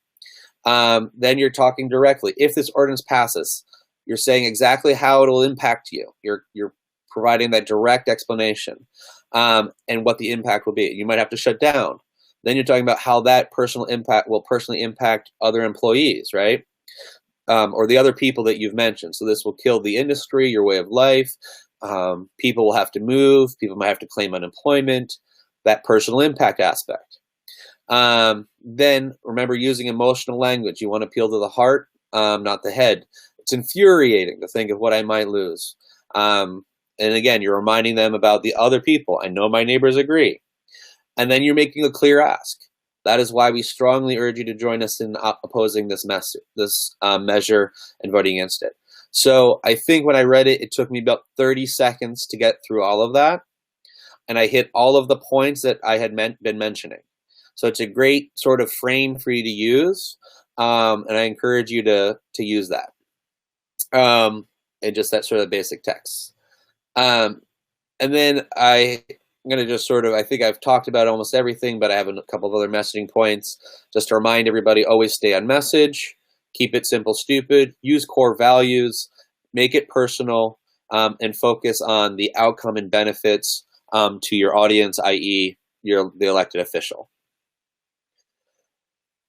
Then you're talking directly. If this ordinance passes, you're saying exactly how it'll impact you. You're providing that direct explanation and what the impact will be. You might have to shut down. Then you're talking about how that personal impact will personally impact other employees, right? Or the other people that you've mentioned. So this will kill the industry, your way of life. People will have to move. People might have to claim unemployment, that personal impact aspect. Then remember using emotional language. You want to appeal to the heart, not the head. It's infuriating to think of what I might lose. And again, you're reminding them about the other people. I know my neighbors agree. And then you're making a clear ask. That is why we strongly urge you to join us in opposing this measure and voting against it. So I think when I read it, it took me about 30 seconds to get through all of that. And I hit all of the points that I had been mentioning. So it's a great sort of frame for you to use. And I encourage you to use that. And just that sort of basic text. And then I'm going to just sort of, I think I've talked about almost everything, but I have a couple of other messaging points just to remind everybody, always stay on message, keep it simple, stupid, use core values, make it personal, and focus on the outcome and benefits to your audience, i.e. the elected official.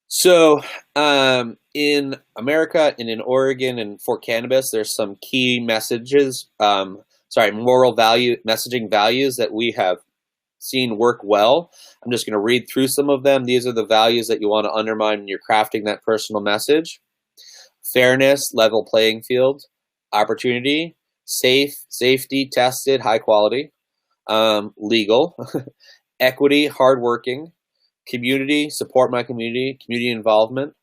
So in America and in Oregon and for cannabis, there's some key messages, moral value, messaging values that we have seen work well. I'm just going to read through some of them. These are the values that you want to undermine when you're crafting that personal message. Fairness, level playing field, opportunity, safety, tested, high quality, legal, equity, hardworking, community, support my community, community involvement,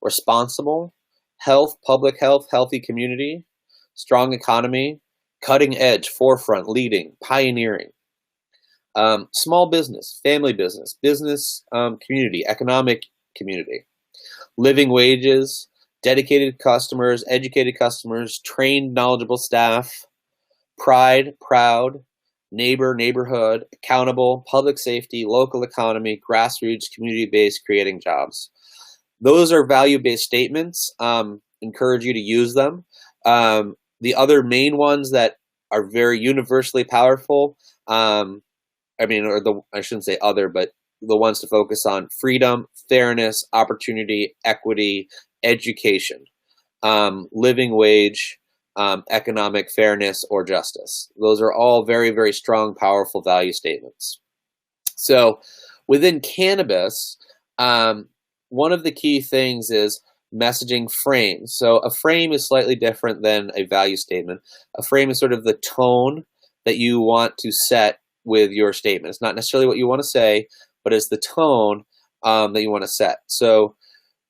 responsible, health, public health, healthy community, strong economy, cutting edge, forefront, leading, pioneering, small business, family business, community, economic community, living wages, dedicated customers, educated customers, trained, knowledgeable staff, pride, proud, neighbor, neighborhood, accountable, public safety, local economy, grassroots, community-based, creating jobs. Those are value-based statements. Encourage you to use them. The other main ones that are very universally powerful, I shouldn't say other, but the ones to focus on: freedom, fairness, opportunity, equity, education, living wage, economic fairness or justice. Those are all very, very strong, powerful value statements. So within cannabis, one of the key things is messaging frames. So a frame is slightly different than a value statement. A frame is sort of the tone that you want to set with your statement. It's not necessarily what you want to say, but it's the tone that you want to set. So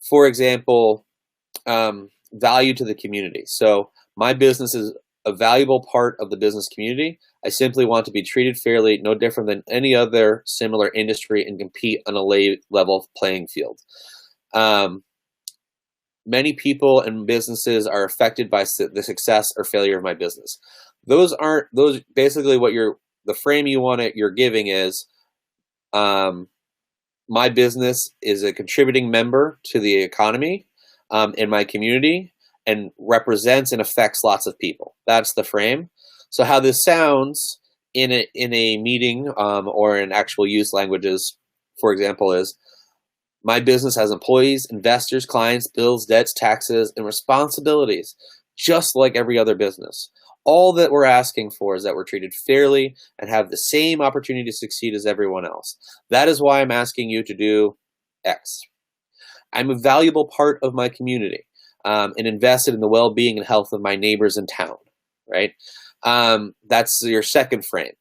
for example, value to the community. So my business is a valuable part of the business community. I simply want to be treated fairly, no different than any other similar industry, and compete on a level playing field. Many people and businesses are affected by the success or failure of my business. Those basically what the frame you're giving is, my business is a contributing member to the economy in my community and represents and affects lots of people. That's the frame. So how this sounds in a meeting or in actual use languages, for example, is My business has employees, investors, clients, bills, debts, taxes, and responsibilities, just like every other business. All that we're asking for is that we're treated fairly and have the same opportunity to succeed as everyone else. That is why I'm asking you to do X. I'm a valuable part of my community and invested in the well-being and health of my neighbors in town, right? That's your second frame.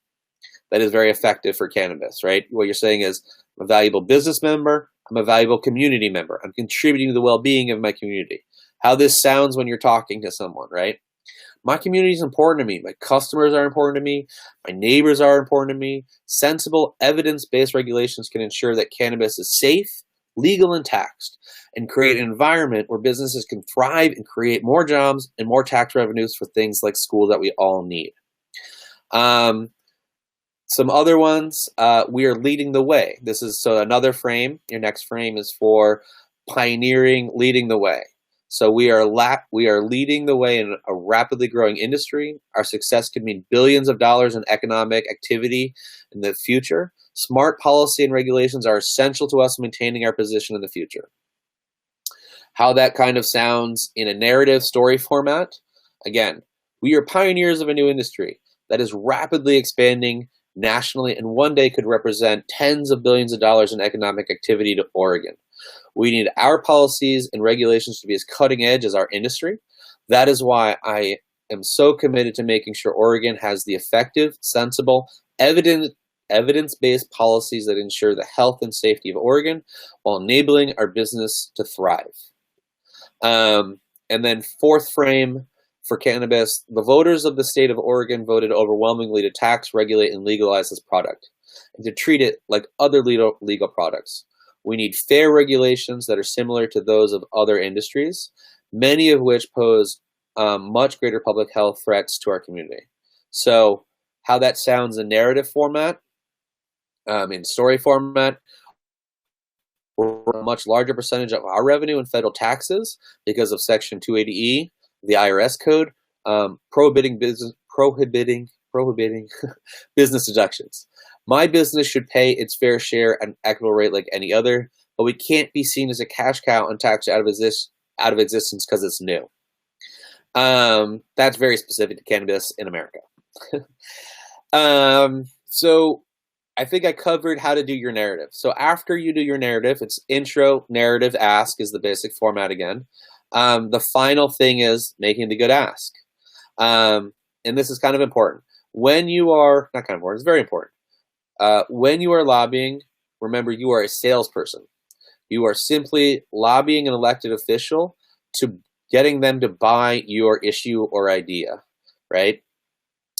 That is very effective for cannabis, right? What you're saying is, I'm a valuable business member, I'm a valuable community member, I'm contributing to the well-being of my community. How this sounds when you're talking to someone, right? My community is important to me. My customers are important to me. My neighbors are important to me. Sensible, evidence-based regulations can ensure that cannabis is safe, legal, and taxed, and create an environment where businesses can thrive and create more jobs and more tax revenues for things like school that we all need. Some other ones, we are leading the way. This is so another frame. Your next frame is for pioneering, leading the way. So we are leading the way in a rapidly growing industry. Our success could mean billions of dollars in economic activity in the future. Smart policy and regulations are essential to us maintaining our position in the future. How that kind of sounds in a narrative story format. Again, we are pioneers of a new industry that is rapidly expanding nationally and one day could represent tens of billions of dollars in economic activity to Oregon. We need our policies and regulations to be as cutting edge as our industry. That is why I am so committed to making sure Oregon has the effective, sensible, evidence-based policies that ensure the health and safety of Oregon while enabling our business to thrive. And then fourth frame, for cannabis, the voters of the state of Oregon voted overwhelmingly to tax, regulate, and legalize this product, and to treat it like other legal products. We need fair regulations that are similar to those of other industries, many of which pose much greater public health threats to our community. So how that sounds in narrative format, in story format, we're a much larger percentage of our revenue in federal taxes because of Section 280E, the IRS code, prohibiting business deductions. My business should pay its fair share at an equitable rate like any other, but we can't be seen as a cash cow and taxed out of existence because it's new. That's very specific to cannabis in America. So I think I covered how to do your narrative. So after you do your narrative, it's intro, narrative, ask is the basic format again. The final thing is making the good ask. And this is kind of important. When you are, not kind of important, it's very important. When you are lobbying, remember you are a salesperson. You are simply lobbying an elected official to getting them to buy your issue or idea, right?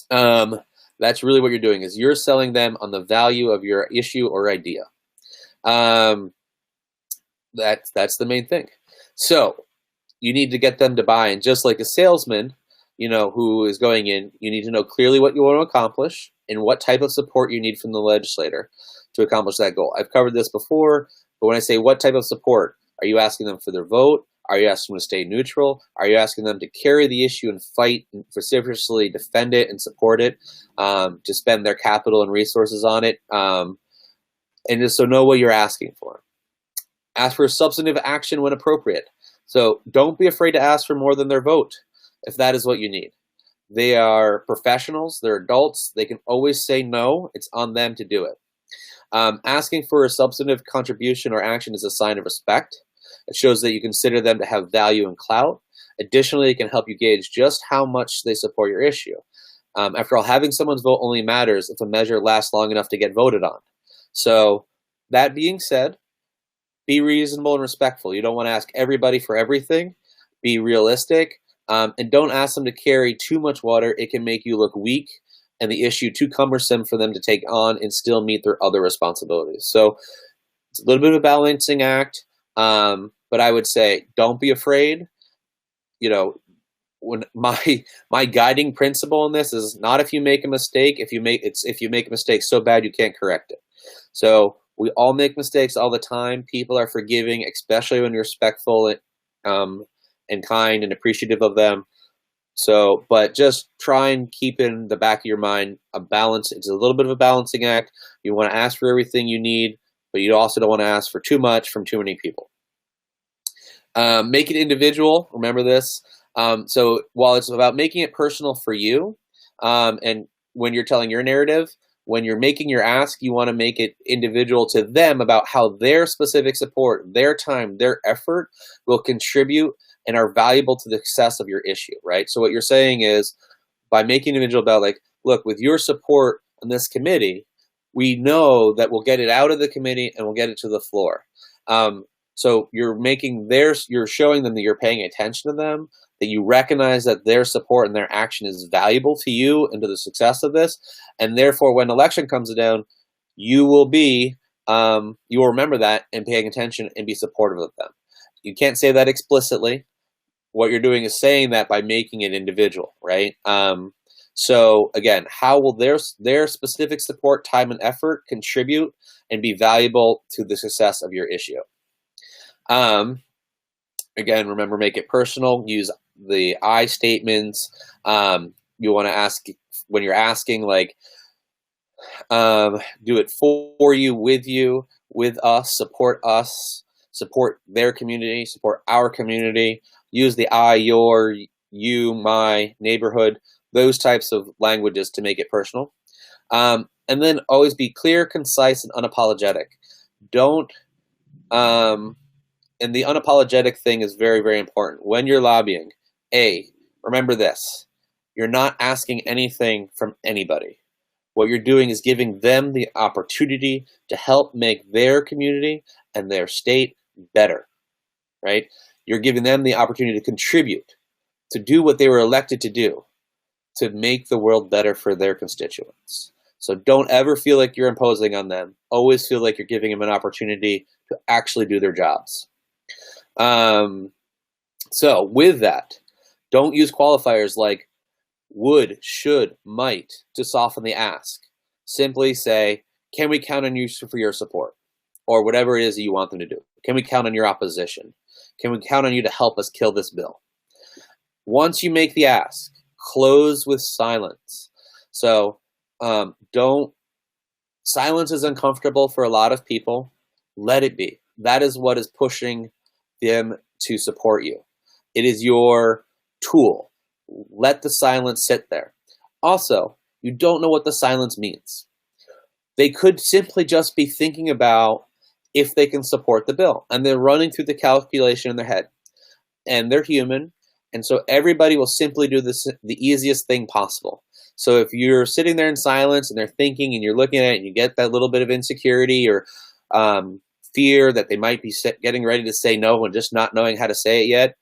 That's really what you're doing, is you're selling them on the value of your issue or idea. That's the main thing. So you need to get them to buy, and just like a salesman, who is going in, you need to know clearly what you want to accomplish and what type of support you need from the legislator to accomplish that goal. I've covered this before, but when I say what type of support, are you asking them for their vote? Are you asking them to stay neutral? Are you asking them to carry the issue and fight and vociferously defend it and support it, to spend their capital and resources on it? And just so know what you're asking for. Ask for substantive action when appropriate. So don't be afraid to ask for more than their vote if that is what you need. They are professionals, they're adults, they can always say no, it's on them to do it. Asking for a substantive contribution or action is a sign of respect. It shows that you consider them to have value and clout. Additionally, it can help you gauge just how much they support your issue. After all, having someone's vote only matters if a measure lasts long enough to get voted on. So that being said, be reasonable and respectful. You don't want to ask everybody for everything. Be realistic, and don't ask them to carry too much water. It can make you look weak and the issue too cumbersome for them to take on and still meet their other responsibilities. So it's a little bit of a balancing act, but I would say don't be afraid. When my guiding principle in this is not if you make a mistake. If you make a mistake so bad you can't correct it. So we all make mistakes all the time. People are forgiving, especially when you're respectful and kind and appreciative of them. So, but just try and keep in the back of your mind a balance. It's a little bit of a balancing act. You want to ask for everything you need, but you also don't want to ask for too much from too many people. Make it individual. Remember this. So while it's about making it personal for you, and when you're telling your narrative, when you're making your ask, you want to make it individual to them about how their specific support, their time, their effort will contribute and are valuable to the success of your issue, right? So what you're saying is, by making individual about, like, look, with your support on this committee, we know that we'll get it out of the committee and we'll get it to the floor. So you're showing them that you're paying attention to them, that you recognize that their support and their action is valuable to you and to the success of this, and therefore when election comes down, you will remember that and paying attention and be supportive of them. You can't say that explicitly. What you're doing is saying that by making it individual, right? So again, how will their specific support, time, and effort contribute and be valuable to the success of your issue? Again, remember, make it personal. Use the I statements. You want to ask, when you're asking, like, do it for you, with us, support their community, support our community. Use the I, your, you, my, neighborhood, those types of languages to make it personal. And then always be clear, concise, and unapologetic. And the unapologetic thing is very, very important. When you're lobbying, remember this: you're not asking anything from anybody. What you're doing is giving them the opportunity to help make their community and their state better, right? You're giving them the opportunity to contribute, to do what they were elected to do, to make the world better for their constituents. So don't ever feel like you're imposing on them. Always feel like you're giving them an opportunity to actually do their jobs. So with that, don't use qualifiers like would, should, might to soften the ask. Simply say, can we count on you for your support? Or whatever it is that you want them to do. Can we count on your opposition? Can we count on you to help us kill this bill? Once you make the ask, close with silence. So silence is uncomfortable for a lot of people. Let it be. That is what is pushing them to support you. It is your tool. Let the silence sit there. Also, you don't know what the silence means. They could simply just be thinking about if they can support the bill, and they're running through the calculation in their head. And they're human, and so everybody will simply do the easiest thing possible. So if you're sitting there in silence and they're thinking and you're looking at it and you get that little bit of insecurity or fear that they might be getting ready to say no and just not knowing how to say it yet,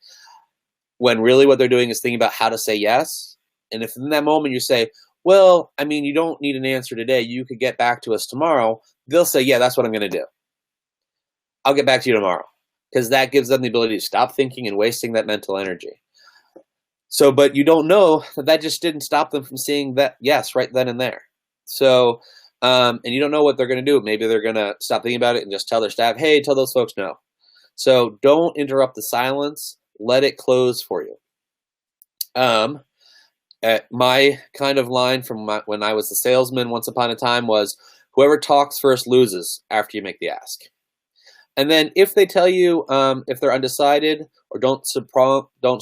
when really what they're doing is thinking about how to say yes. And if in that moment you say, well, I mean, you don't need an answer today, you could get back to us tomorrow, they'll say, yeah, that's what I'm going to do. I'll get back to you tomorrow. Because that gives them the ability to stop thinking and wasting that mental energy. So, but you don't know that just didn't stop them from seeing that yes right then and there. So, and you don't know what they're going to do. Maybe they're going to stop thinking about it and just tell their staff, hey, tell those folks no. So don't interrupt the silence. Let it close for you. My kind of line from when I was a salesman once upon a time was, whoever talks first loses after you make the ask. And then if they tell you, if they're undecided or don't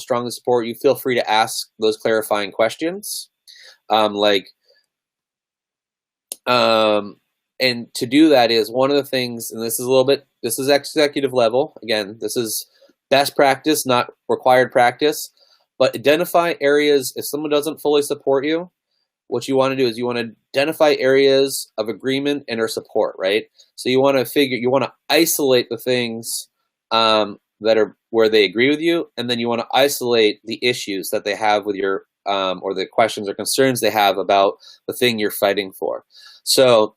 strongly support you, feel free to ask those clarifying questions. And to do that is one of the things, and this is executive level. Again, this is best practice, not required practice, but identify areas. If someone doesn't fully support you, what you want to do is you want to identify areas of agreement and or support, right? So you want to isolate the things that are where they agree with you, and then you want to isolate the issues that they have with your or the questions or concerns they have about the thing you're fighting for. So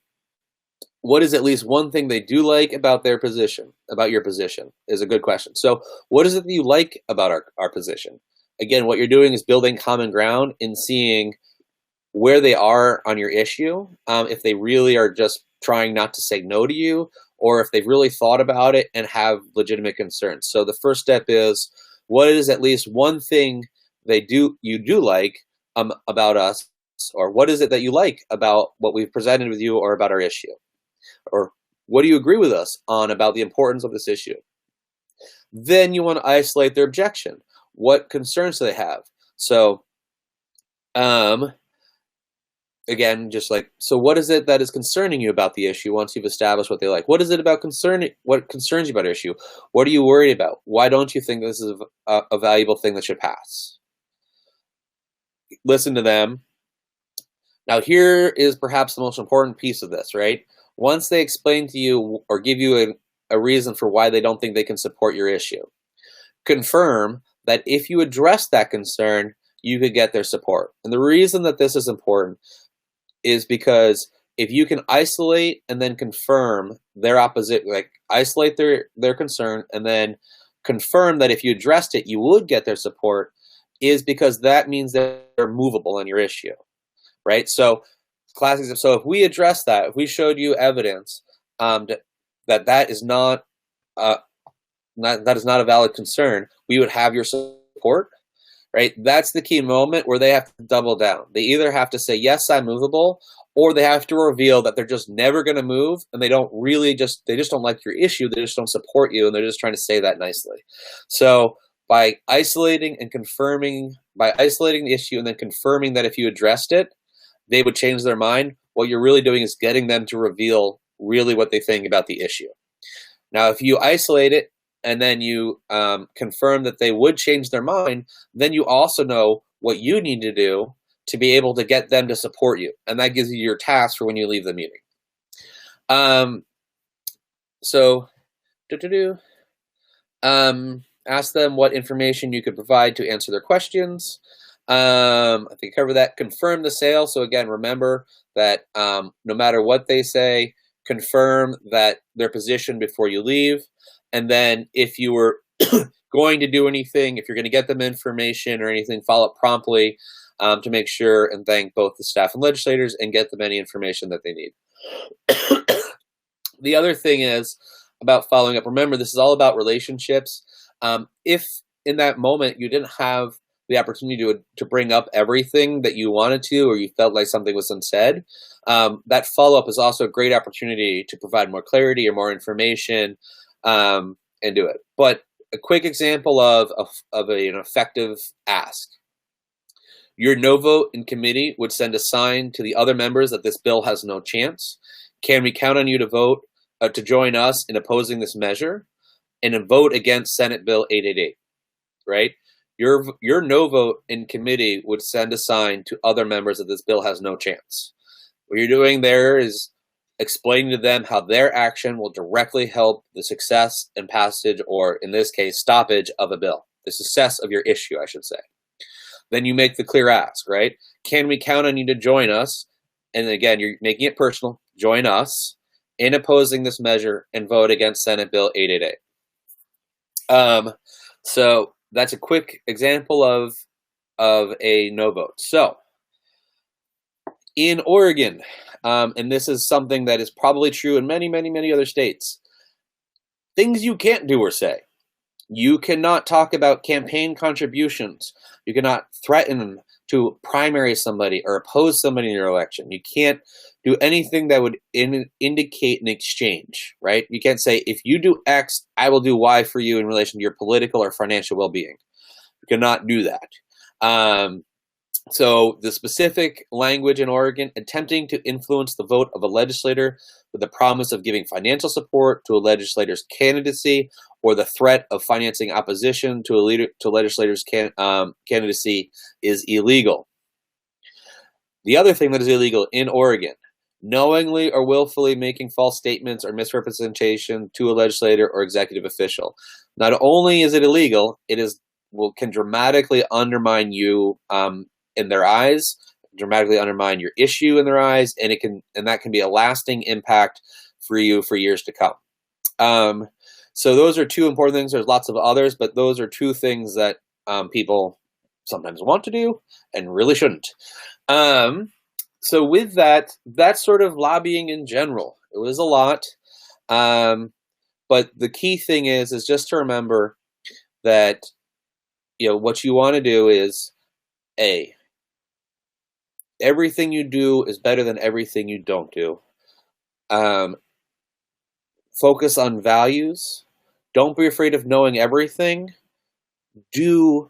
what is at least one thing they do like about their position, about your position, is a good question. So what is it that you like about our position? Again, what you're doing is building common ground and seeing where they are on your issue, if they really are just trying not to say no to you, or if they've really thought about it and have legitimate concerns. So the first step is, what is at least one thing you do like about us, or what is it that you like about what we've presented with you or about our issue? Or what do you agree with us on about the importance of this issue? Then you want to isolate their objection. What concerns do they have? So, again, just like, so what is it that is concerning you about the issue once you've established what they like? What is it about what concerns you about the issue? What are you worried about? Why don't you think this is a valuable thing that should pass? Listen to them. Now, here is perhaps the most important piece of this, right? Once they explain to you or give you a reason for why they don't think they can support your issue, confirm that if you address that concern, you could get their support. And the reason that this is important is because if you can isolate and then confirm their opposite, like isolate their concern and then confirm that if you addressed it, you would get their support, is because that means that they're movable on your issue, right? So classic. So if we address that, if we showed you evidence that is not that is not a valid concern, we would have your support, right? That's the key moment where they have to double down. They either have to say, yes, I'm movable, or they have to reveal that they're just never going to move, and they just don't like your issue. They just don't support you, and they're just trying to say that nicely. So by isolating the issue and then confirming that if you addressed it, they would change their mind, what you're really doing is getting them to reveal really what they think about the issue. Now, if you isolate it and then you confirm that they would change their mind, then you also know what you need to do to be able to get them to support you. And that gives you your task for when you leave the meeting. Ask them what information you could provide to answer their questions. I think I covered that. Confirm the sale. So again, remember that no matter what they say, confirm that their position before you leave. And then if you were going to do anything, if you're going to get them information or anything, follow up promptly to make sure and thank both the staff and legislators and get them any information that they need. The other thing is about following up. Remember, this is all about relationships. If in that moment you didn't have the opportunity to bring up everything that you wanted to, or you felt like something was unsaid, that follow-up is also a great opportunity to provide more clarity or more information and do it. But a quick example of an effective ask. Your no vote in committee would send a sign to the other members that this bill has no chance. Can we count on you to vote to join us in opposing this measure and a vote against Senate Bill 888, right? Your no vote in committee would send a sign to other members that this bill has no chance. What you're doing there is explaining to them how their action will directly help the success and passage, or in this case, stoppage of a bill, the success of your issue, I should say. Then you make the clear ask, right? Can we count on you to join us? And again, you're making it personal. Join us in opposing this measure and vote against Senate Bill 888. So that's a quick example of a no vote. So in Oregon, and this is something that is probably true in many, many, many other states, things you can't do or say. You cannot talk about campaign contributions. You cannot threaten to primary somebody or oppose somebody in your election. You can't do anything that would indicate an exchange, right? You can't say, if you do X, I will do Y for you in relation to your political or financial well-being. You cannot do that. So the specific language in Oregon, attempting to influence the vote of a legislator with the promise of giving financial support to a legislator's candidacy or the threat of financing opposition to a legislator's candidacy is illegal. The other thing that is illegal in Oregon, knowingly or willfully making false statements or misrepresentation to a legislator or executive official. Not only is it illegal, can dramatically undermine you in their eyes, dramatically undermine your issue in their eyes, and that can be a lasting impact for you for years to come. So those are two important things. There's lots of others, but those are two things that people sometimes want to do and really shouldn't. So with that, that's sort of lobbying in general. It was a lot, but the key thing is just to remember that what you want to do is everything you do is better than everything you don't do. Focus on values. Don't be afraid of knowing everything. Do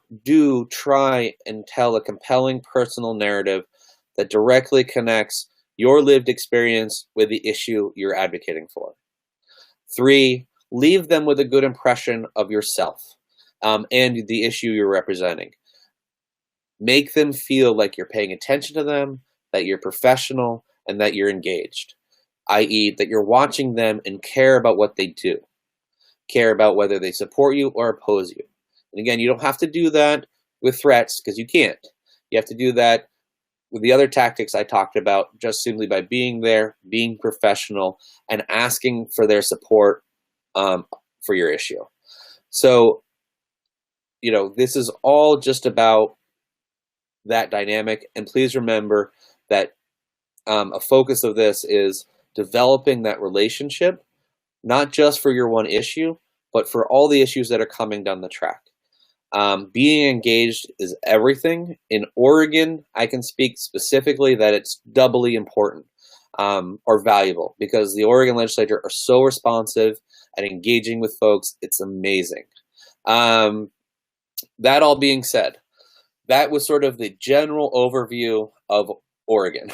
try and tell a compelling personal narrative that directly connects your lived experience with the issue you're advocating for. 3, leave them with a good impression of yourself and the issue you're representing. Make them feel like you're paying attention to them, that you're professional, and that you're engaged, i.e. that you're watching them and care about what they do, care about whether they support you or oppose you. And again, you don't have to do that with threats, because you can't. You have to do that with the other tactics I talked about, just simply by being there, being professional, and asking for their support for your issue. So, this is all just about that dynamic. And please remember that a focus of this is developing that relationship, not just for your one issue, but for all the issues that are coming down the track. Being engaged is everything. In Oregon, I can speak specifically that it's doubly important or valuable, because the Oregon legislature are so responsive and engaging with folks. It's amazing. That all being said, that was sort of the general overview of Oregon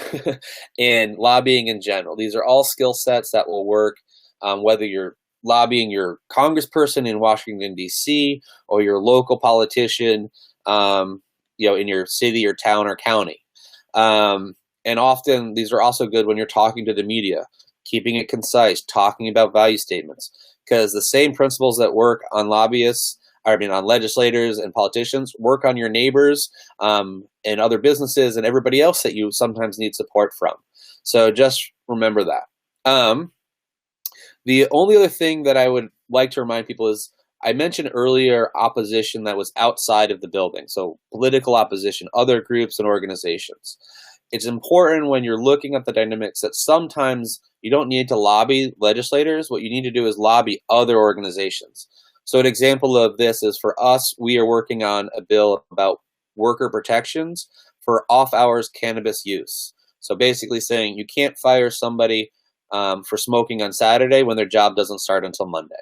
and lobbying in general. These are all skill sets that will work, whether you're lobbying your congressperson in Washington, D.C., or your local politician, in your city or town or county. And often these are also good when you're talking to the media, keeping it concise, talking about value statements, because the same principles that work on on legislators and politicians work on your neighbors and other businesses and everybody else that you sometimes need support from. So just remember that. The only other thing that I would like to remind people is, I mentioned earlier opposition that was outside of the building. So political opposition, other groups and organizations. It's important when you're looking at the dynamics that sometimes you don't need to lobby legislators. What you need to do is lobby other organizations. So an example of this is, for us, we are working on a bill about worker protections for off-hours cannabis use. So basically saying you can't fire somebody for smoking on Saturday when their job doesn't start until Monday.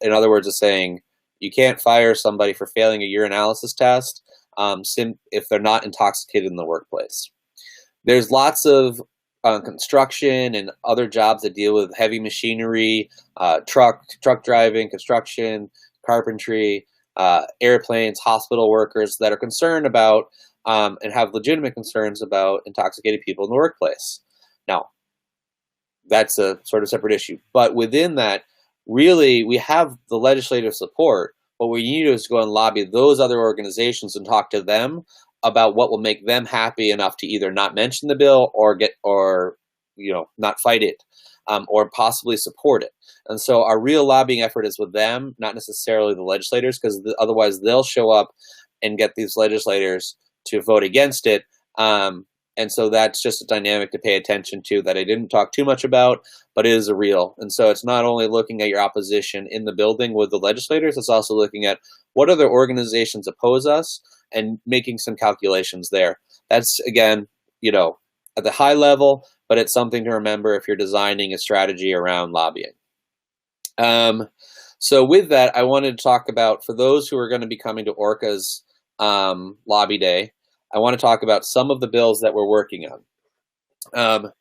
In other words, it's saying you can't fire somebody for failing a urinalysis test if they're not intoxicated in the workplace. There's lots of construction and other jobs that deal with heavy machinery, truck driving, construction, carpentry, airplanes, hospital workers that are concerned about and have legitimate concerns about intoxicated people in the workplace. Now, that's a sort of separate issue. But within that, really, we have the legislative support. What we need to do is go and lobby those other organizations and talk to them about what will make them happy enough to either not mention the bill or not fight it, or possibly support it. And so our real lobbying effort is with them, not necessarily the legislators, because otherwise they'll show up and get these legislators to vote against it. And so that's just a dynamic to pay attention to that I didn't talk too much about, but it is a real. And so it's not only looking at your opposition in the building with the legislators, it's also looking at what other organizations oppose us and making some calculations there. That's, again, at the high level, but it's something to remember if you're designing a strategy around lobbying. So with that, I wanted to talk about, for those who are going to be coming to ORCA's lobby day, I want to talk about some of the bills that we're working on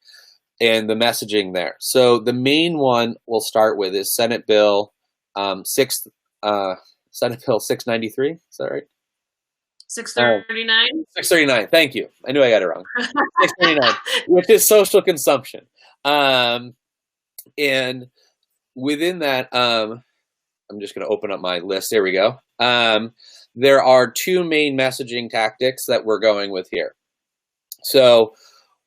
and the messaging there. So the main one we'll start with is Senate Bill 693. Is that right? 639. 639. Thank you. I knew I got it wrong. 639, which is social consumption. And within that, I'm just going to open up my list. There we go. There are two main messaging tactics that we're going with here. So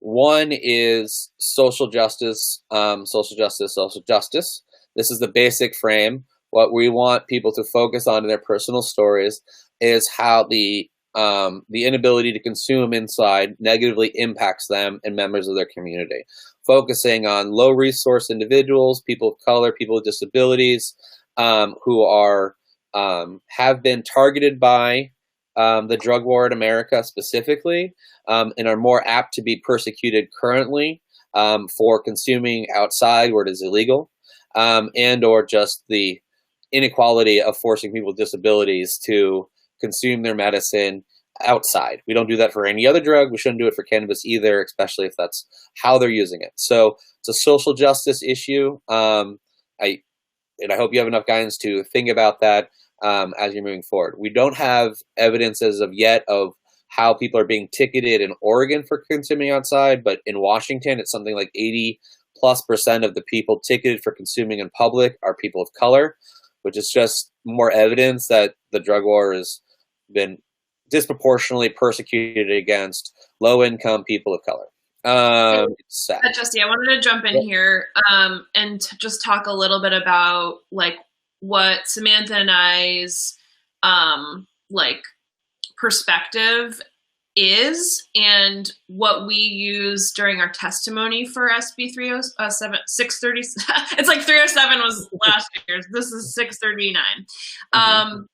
one is social justice, social justice, social justice. This is the basic frame. What we want people to focus on in their personal stories is how the inability to consume inside negatively impacts them and members of their community. Focusing on low resource individuals, people of color, people with disabilities, who are have been targeted by the drug war in America specifically, and are more apt to be persecuted currently for consuming outside where it is illegal. and or just the inequality of forcing people with disabilities to consume their medicine outside. We don't do that for any other drug. We shouldn't do it for cannabis either, especially if that's how they're using it. So it's a social justice issue. I hope you have enough guidance to think about that as you're moving forward. We don't have evidence as of yet of how people are being ticketed in Oregon for consuming outside, but in Washington, it's something like 80+% of the people ticketed for consuming in public are people of color, which is just more evidence that the drug war has been disproportionately persecuted against low-income people of color. It's sad. Jesse, I wanted to jump in here and just talk a little bit about like what Samantha and I's like perspective is and what we use during our testimony for SB 307 630. It's like 307 was last year's. This is 639.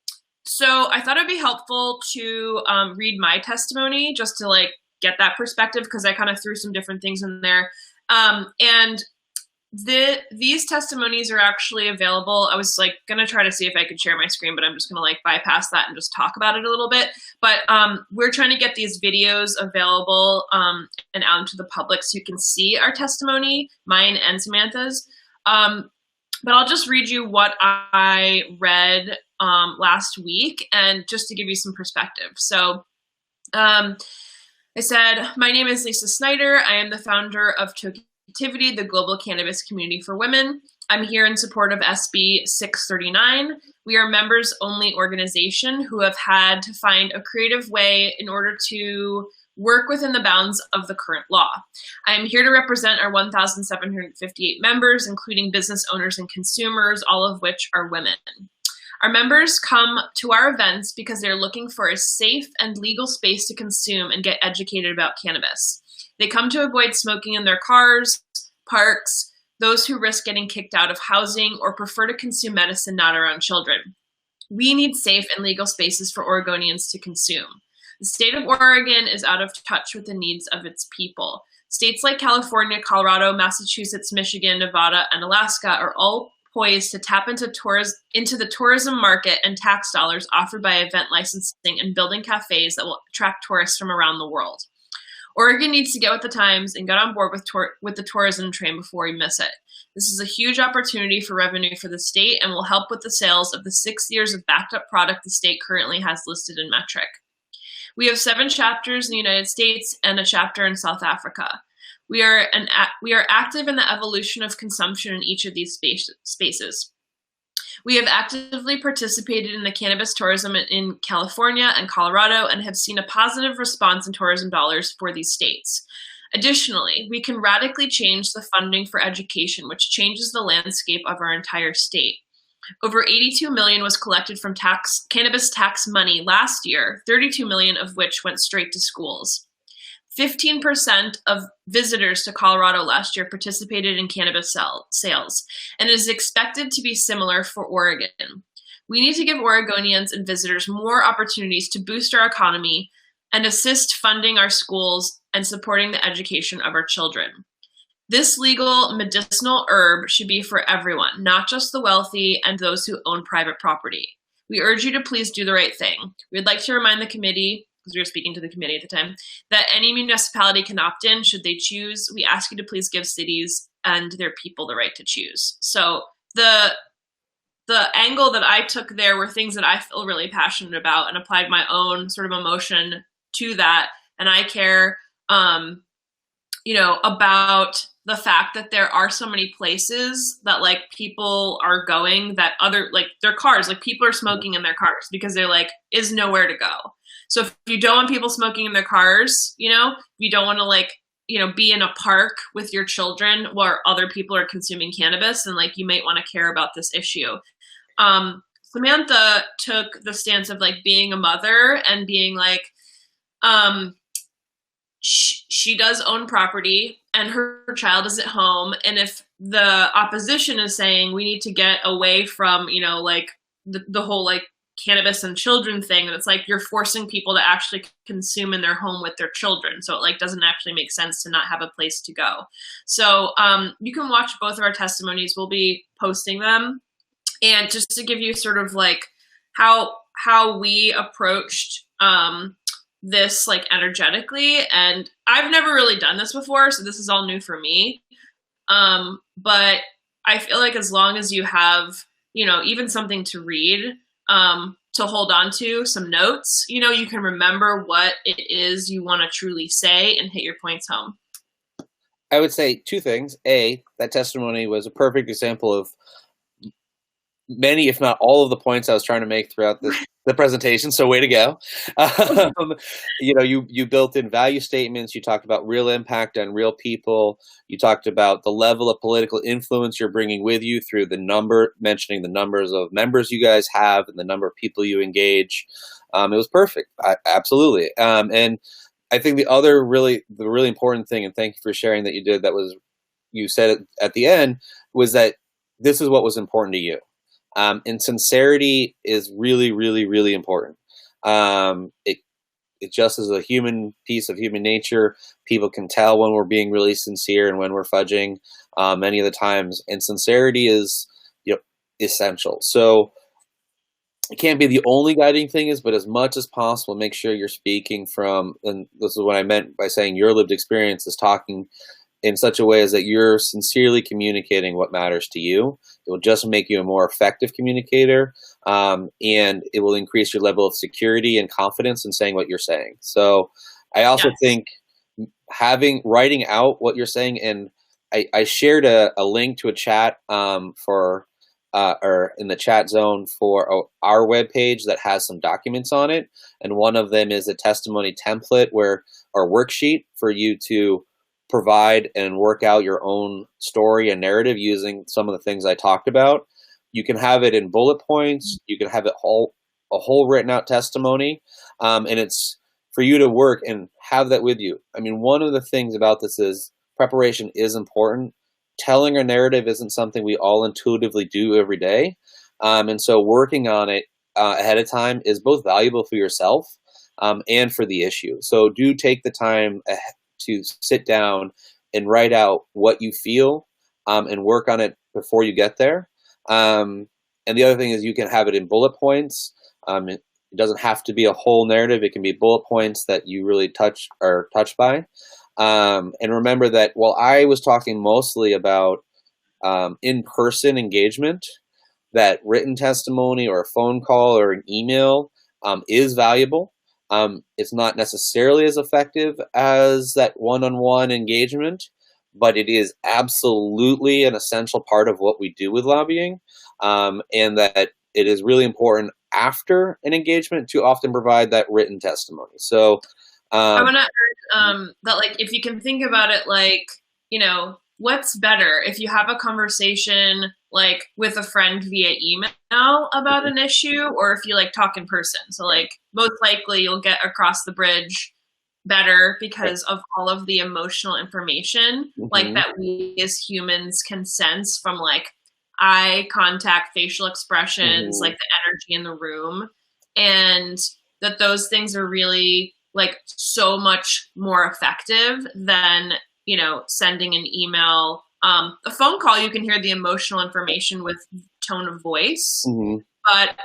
So I thought it'd be helpful to read my testimony just to like get that perspective, because I kind of threw some different things in there. And these testimonies are actually available. I was like going to try to see if I could share my screen, but I'm just going to like bypass that and just talk about it a little bit. But we're trying to get these videos available and out into the public so you can see our testimony, mine and Samantha's. But I'll just read you what I read last week, and just to give you some perspective. So I said, my name is Lisa Snyder. I am the founder of Tokeativity, the global cannabis community for women. I'm here in support of SB 639. We are members-only organization who have had to find a creative way in order to work within the bounds of the current law. I am here to represent our 1,758 members, including business owners and consumers, all of which are women. Our members come to our events because they're looking for a safe and legal space to consume and get educated about cannabis. They come to avoid smoking in their cars, parks, those who risk getting kicked out of housing, or prefer to consume medicine not around children. We need safe and legal spaces for Oregonians to consume. The state of Oregon is out of touch with the needs of its people. States like California, Colorado, Massachusetts, Michigan, Nevada, and Alaska are all poised to tap into the tourism market and tax dollars offered by event licensing and building cafes that will attract tourists from around the world. Oregon needs to get with the times and get on board with the tourism train before we miss it. This is a huge opportunity for revenue for the state and will help with the sales of the 6 years of backed up product the state currently has listed in Metric. We have 7 chapters in the United States and a chapter in South Africa. We are active in the evolution of consumption in each of these spaces. We have actively participated in the cannabis tourism in California and Colorado and have seen a positive response in tourism dollars for these states. Additionally, we can radically change the funding for education, which changes the landscape of our entire state. Over $82 million was collected from cannabis tax money last year, $32 million of which went straight to schools. 15% of visitors to Colorado last year participated in cannabis sales, and it is expected to be similar for Oregon. We need to give Oregonians and visitors more opportunities to boost our economy and assist funding our schools and supporting the education of our children. This legal medicinal herb should be for everyone, not just the wealthy and those who own private property. We urge you to please do the right thing. We'd like to remind the committee, because we were speaking to the committee at the time, that any municipality can opt in should they choose. We ask you to please give cities and their people the right to choose. So the angle that I took there were things that I feel really passionate about and applied my own sort of emotion to that. And I care, about the fact that there are so many places that like people are going that other, like their cars, like people are smoking in their cars because they're like, is nowhere to go. So if you don't want people smoking in their cars, you don't want to be in a park with your children where other people are consuming cannabis, and like you might want to care about this issue. Samantha took the stance of like being a mother and being like, she does own property and her child is at home. And if the opposition is saying we need to get away from, the whole like cannabis and children thing, and it's like you're forcing people to actually consume in their home with their children, so it like doesn't actually make sense to not have a place to go. So you can watch both of our testimonies. We'll be posting them, and just to give you sort of like how we approached this like energetically. And I've never really done this before, so this is all new for me. But I feel like as long as you have, you know, even something to read, to hold on to, some notes, you know, you can remember what it is you want to truly say and hit your points home. I would say two things. A, that testimony was a perfect example of many, if not all, of the points I was trying to make throughout the presentation. So way to go. You know, you built in value statements. You talked about real impact on real people. You talked about the level of political influence you're bringing with you through mentioning the numbers of members you guys have and the number of people you engage. It was perfect. Absolutely. And I think the really important thing, and thank you for sharing that you did, you said at the end, was that this is what was important to you. And sincerity is really, really, really important. It just is a human piece of human nature. People can tell when we're being really sincere and when we're fudging many of the times. And sincerity is, you know, essential. So it can't be the only guiding thing, but as much as possible, make sure you're speaking from, and this is what I meant by saying your lived experience is talking in such a way as that you're sincerely communicating what matters to you. It will just make you a more effective communicator, and it will increase your level of security and confidence in saying what you're saying. So I also think writing out what you're saying, and I shared a link to a chat or in the chat zone for our webpage that has some documents on it. And one of them is a testimony template or worksheet for you to provide and work out your own story and narrative using some of the things I talked about. You can have it in bullet points. You can have it a whole written out testimony. And it's for you to work and have that with you. I mean, one of the things about this is preparation is important. Telling a narrative isn't something we all intuitively do every day. And so working on it ahead of time is both valuable for yourself and for the issue. So do take the time to sit down and write out what you feel and work on it before you get there. And the other thing is you can have it in bullet points. It doesn't have to be a whole narrative. It can be bullet points that you really are touched by. And remember that while I was talking mostly about in-person engagement, that written testimony or a phone call or an email is valuable. It's not necessarily as effective as that one-on-one engagement, but it is absolutely an essential part of what we do with lobbying, and that it is really important after an engagement to often provide that written testimony. So I want to add that, like, if you can think about it, like, you know, what's better if you have a conversation like with a friend via email about an issue, or if you like talk in person? So like most likely you'll get across the bridge better because of all of the emotional information like that we as humans can sense from like eye contact, facial expressions, like the energy in the room, and that those things are really like so much more effective than, you know, sending an email. A phone call, you can hear the emotional information with tone of voice, but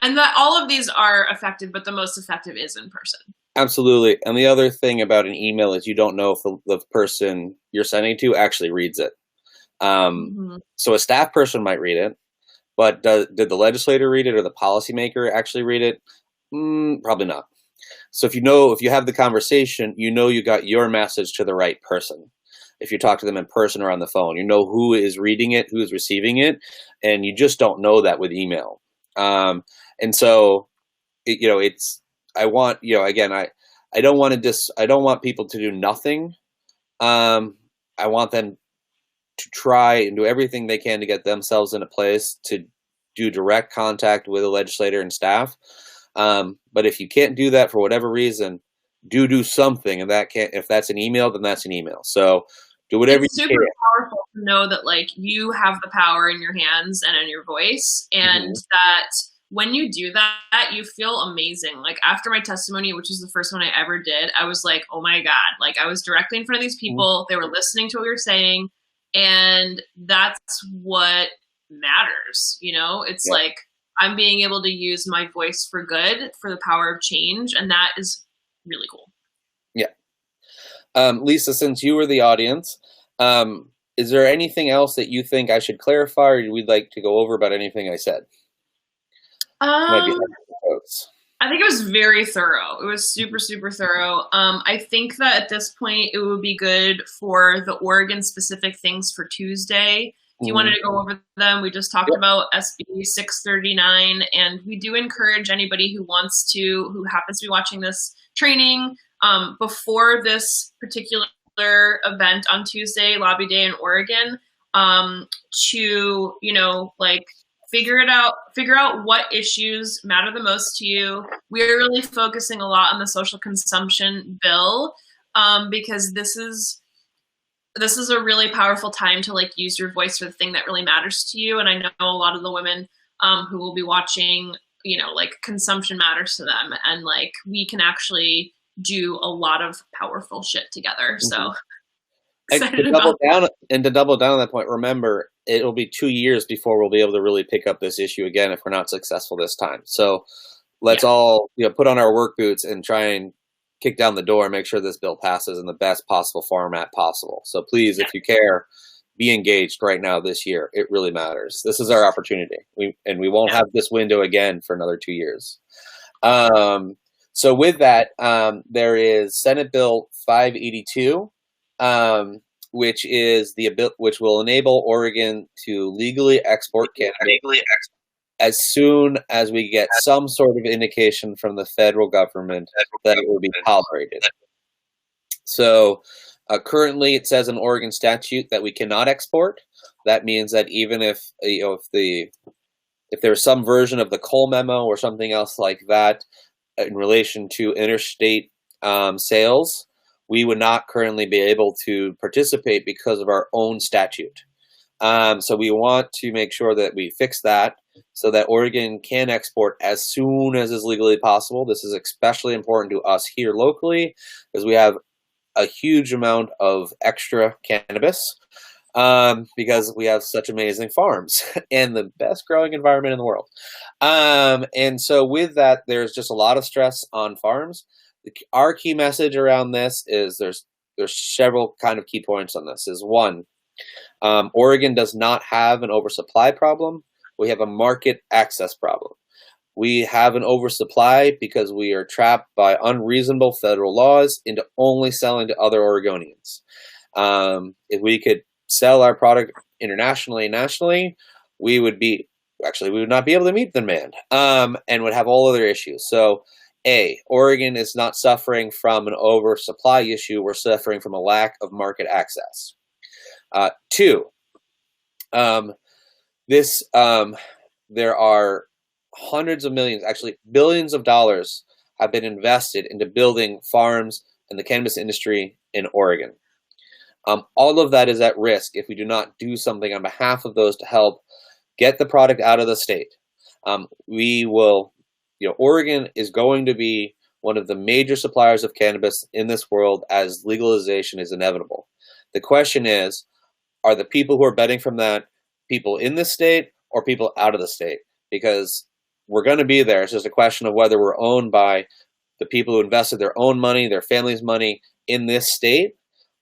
and that all of these are effective, but the most effective is in person. Absolutely. And the other thing about an email is you don't know if the person you're sending to actually reads it. So a staff person might read it, but did the legislator read it or the policymaker actually read it? Probably not. So if you have the conversation, you know you got your message to the right person. If you talk to them in person or on the phone, you know who is reading it, who is receiving it, and you just don't know that with email. And so, I want, again, I don't want people to do nothing. I want them to try and do everything they can to get themselves in a place to do direct contact with a legislator and staff. But if you can't do that for whatever reason, do something. And if that's an email, then that's an email. So do whatever it's you super can. Powerful to know that like you have the power in your hands and in your voice, and that when you do that, you feel amazing. Like after my testimony, which was the first one I ever did, I was like, oh my God, like I was directly in front of these people. They were listening to what we were saying. And that's what matters. You know, it's like I'm being able to use my voice for good, for the power of change. And that is really cool. Yeah. Lisa, since you were the audience, is there anything else that you think I should clarify or we'd like to go over about anything I said? I think it was very thorough. It was super, super thorough. I think that at this point, it would be good for the Oregon specific things for Tuesday. If you wanted to go over them, we just talked about SB 639, and we do encourage anybody who happens to be watching this training before this particular event on Tuesday, Lobby Day in Oregon, to, figure out what issues matter the most to you. We are really focusing a lot on the social consumption bill, because this is a really powerful time to use your voice for the thing that really matters to you. And I know a lot of the women who will be watching, consumption matters to them, and we can actually do a lot of powerful shit together. So excited about that. And to double down on that point, remember, it'll be 2 years before we'll be able to really pick up this issue again if we're not successful this time. So let's all put on our work boots and try and kick down the door and make sure this bill passes in the best possible format possible. So please, if you care, be engaged right now this year. It really matters. This is our opportunity. We won't have this window again for another 2 years. So with that, there is Senate Bill 582, which will enable Oregon to legally export cannabis as soon as we get some sort of indication from the federal government that it will be tolerated. So currently it says in Oregon statute that we cannot export. That means that even if there's some version of the Cole memo or something else like that in relation to interstate sales, we would not currently be able to participate because of our own statute. So we want to make sure that we fix that so that Oregon can export as soon as is legally possible. This is especially important to us here locally because we have a huge amount of extra cannabis because we have such amazing farms and the best growing environment in the world. And so with that, there's just a lot of stress on farms. Our key message around this is there's several kind of key points on this. Is one, Oregon does not have an oversupply problem. We have a market access problem. We have an oversupply because we are trapped by unreasonable federal laws into only selling to other Oregonians. If we could sell our product internationally and nationally, we would not be able to meet the demand and would have all other issues. So Oregon is not suffering from an oversupply issue. We're suffering from a lack of market access. Two, there are hundreds of millions, actually billions of dollars have been invested into building farms and the cannabis industry in Oregon. All of that is at risk if we do not do something on behalf of those to help get the product out of the state. Oregon is going to be one of the major suppliers of cannabis in this world as legalization is inevitable. The question is, are the people who are betting from that people in the state or people out of the state? Because we're going to be there. It's just a question of whether we're owned by the people who invested their own money, their family's money in this state,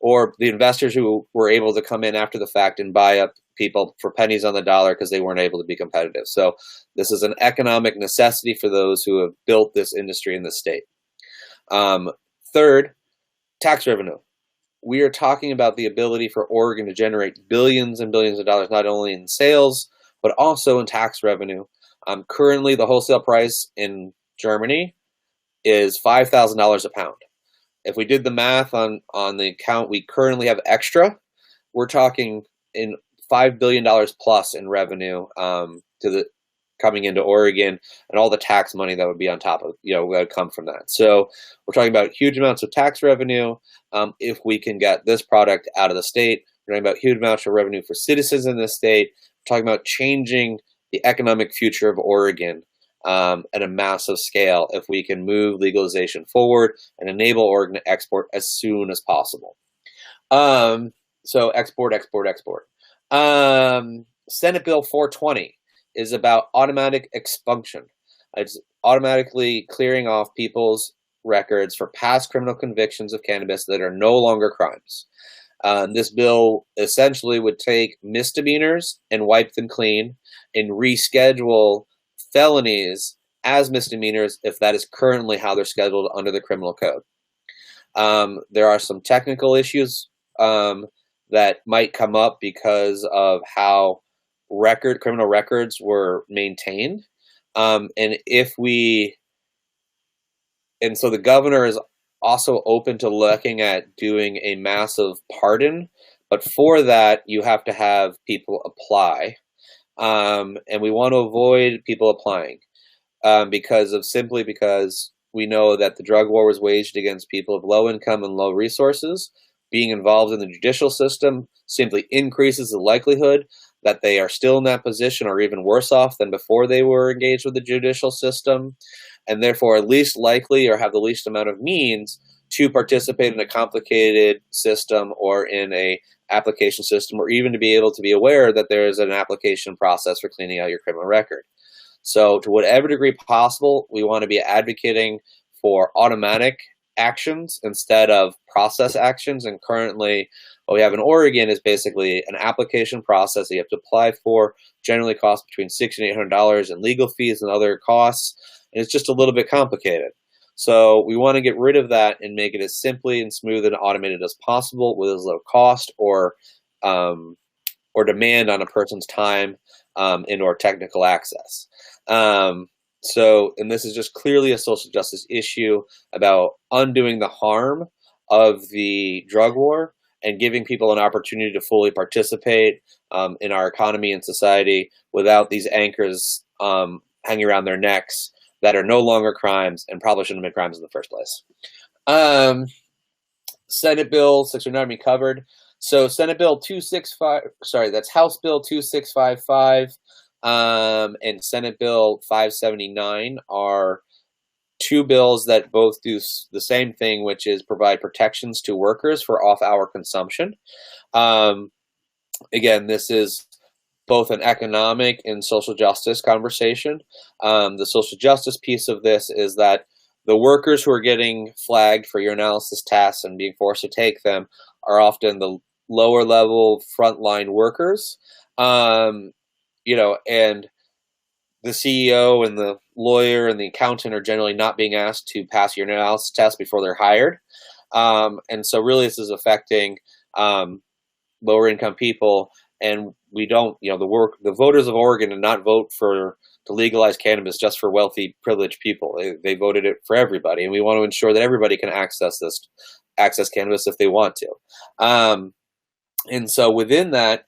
or the investors who were able to come in after the fact and buy up people for pennies on the dollar because they weren't able to be competitive. So this is an economic necessity for those who have built this industry in the state. Third, tax revenue. We are talking about the ability for Oregon to generate billions and billions of dollars, not only in sales, but also in tax revenue. Currently, the wholesale price in Germany is $5,000 a pound. If we did the math on the account we currently have extra, we're talking in $5 billion plus in revenue coming into Oregon, and all the tax money that would be on top of, would come from that. So we're talking about huge amounts of tax revenue if we can get this product out of the state. We're talking about huge amounts of revenue for citizens in this state. We're talking about changing the economic future of Oregon at a massive scale if we can move legalization forward and enable Oregon to export as soon as possible. So export, export, export. Senate Bill 420 is about automatic expunction. It's automatically clearing off people's records for past criminal convictions of cannabis that are no longer crimes. This bill essentially would take misdemeanors and wipe them clean and reschedule felonies as misdemeanors if that is currently how they're scheduled under the criminal code. There are some technical issues that might come up because of how criminal records were maintained. And so the governor is also open to looking at doing a massive pardon, but for that you have to have people apply. And we want to avoid people applying because we know that the drug war was waged against people of low income and low resources. Being involved in the judicial system simply increases the likelihood that they are still in that position or even worse off than before they were engaged with the judicial system, and therefore are least likely or have the least amount of means to participate in a complicated system or in a application system, or even to be able to be aware that there is an application process for cleaning out your criminal record. So to whatever degree possible, we want to be advocating for automatic actions instead of process actions. And currently what we have in Oregon is basically an application process that you have to apply for, generally costs between $600 and $800 in legal fees and other costs. And it's just a little bit complicated. So we want to get rid of that and make it as simply and smooth and automated as possible with as low cost or demand on a person's time and or technical access. And this is just clearly a social justice issue about undoing the harm of the drug war and giving people an opportunity to fully participate in our economy and society without these anchors hanging around their necks that are no longer crimes and probably shouldn't have been crimes in the first place. Senate Bill 609 we covered. So Senate Bill 265, that's House Bill 2655 and Senate Bill 579 are two bills that both do the same thing, which is provide protections to workers for off-hour consumption. Again, this is both an economic and social justice conversation. The social justice piece of this is that the workers who are getting flagged for urinalysis tests and being forced to take them are often the lower level frontline workers. And the CEO and the lawyer and the accountant are generally not being asked to pass urinalysis tests before they're hired. And so really this is affecting lower income people. And we don't, the voters of Oregon did not vote to legalize cannabis just for wealthy, privileged people. They voted it for everybody, and we want to ensure that everybody can access cannabis if they want to. And so within that,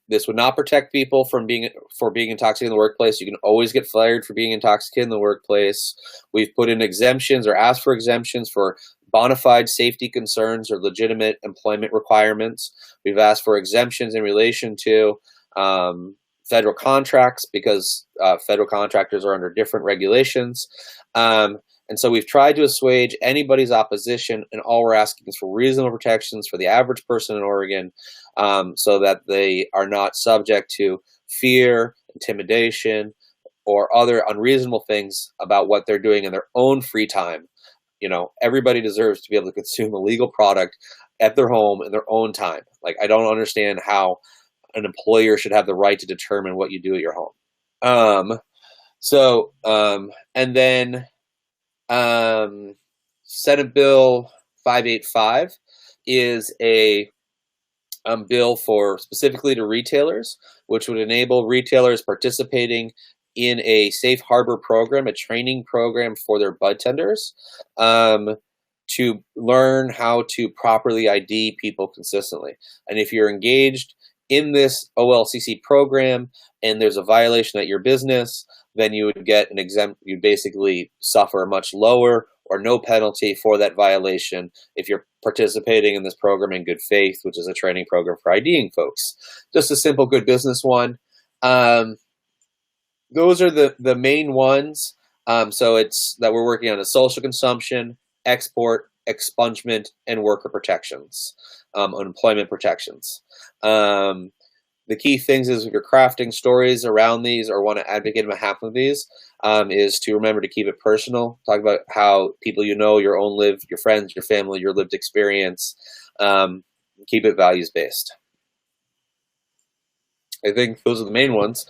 this would not protect people from being intoxicated in the workplace. You can always get fired for being intoxicated in the workplace. We've put in exemptions or asked for exemptions for bona fide safety concerns or legitimate employment requirements. We've asked for exemptions in relation to federal contracts because federal contractors are under different regulations. And so we've tried to assuage anybody's opposition, and all we're asking is for reasonable protections for the average person in Oregon so that they are not subject to fear, intimidation, or other unreasonable things about what they're doing in their own free time. Everybody deserves to be able to consume a legal product at their home in their own time. Like, I don't understand how an employer should have the right to determine what you do at your home. And then Senate Bill 585 is a bill for specifically to retailers, which would enable retailers participating in a safe harbor program, a training program for their bud tenders, to learn how to properly ID people consistently. And if you're engaged in this OLCC program and there's a violation at your business, then you would get you'd basically suffer a much lower or no penalty for that violation if you're participating in this program in good faith, which is a training program for IDing folks. Just a simple good business one. those are the main ones. So it's that we're working on a social consumption, export, expungement, and worker protections, unemployment protections. The key things is if you're crafting stories around these or want to advocate on behalf of these, is to remember to keep it personal. Talk about how people you know, your own live, your friends, your family, your lived experience. Keep it values-based. I think those are the main ones.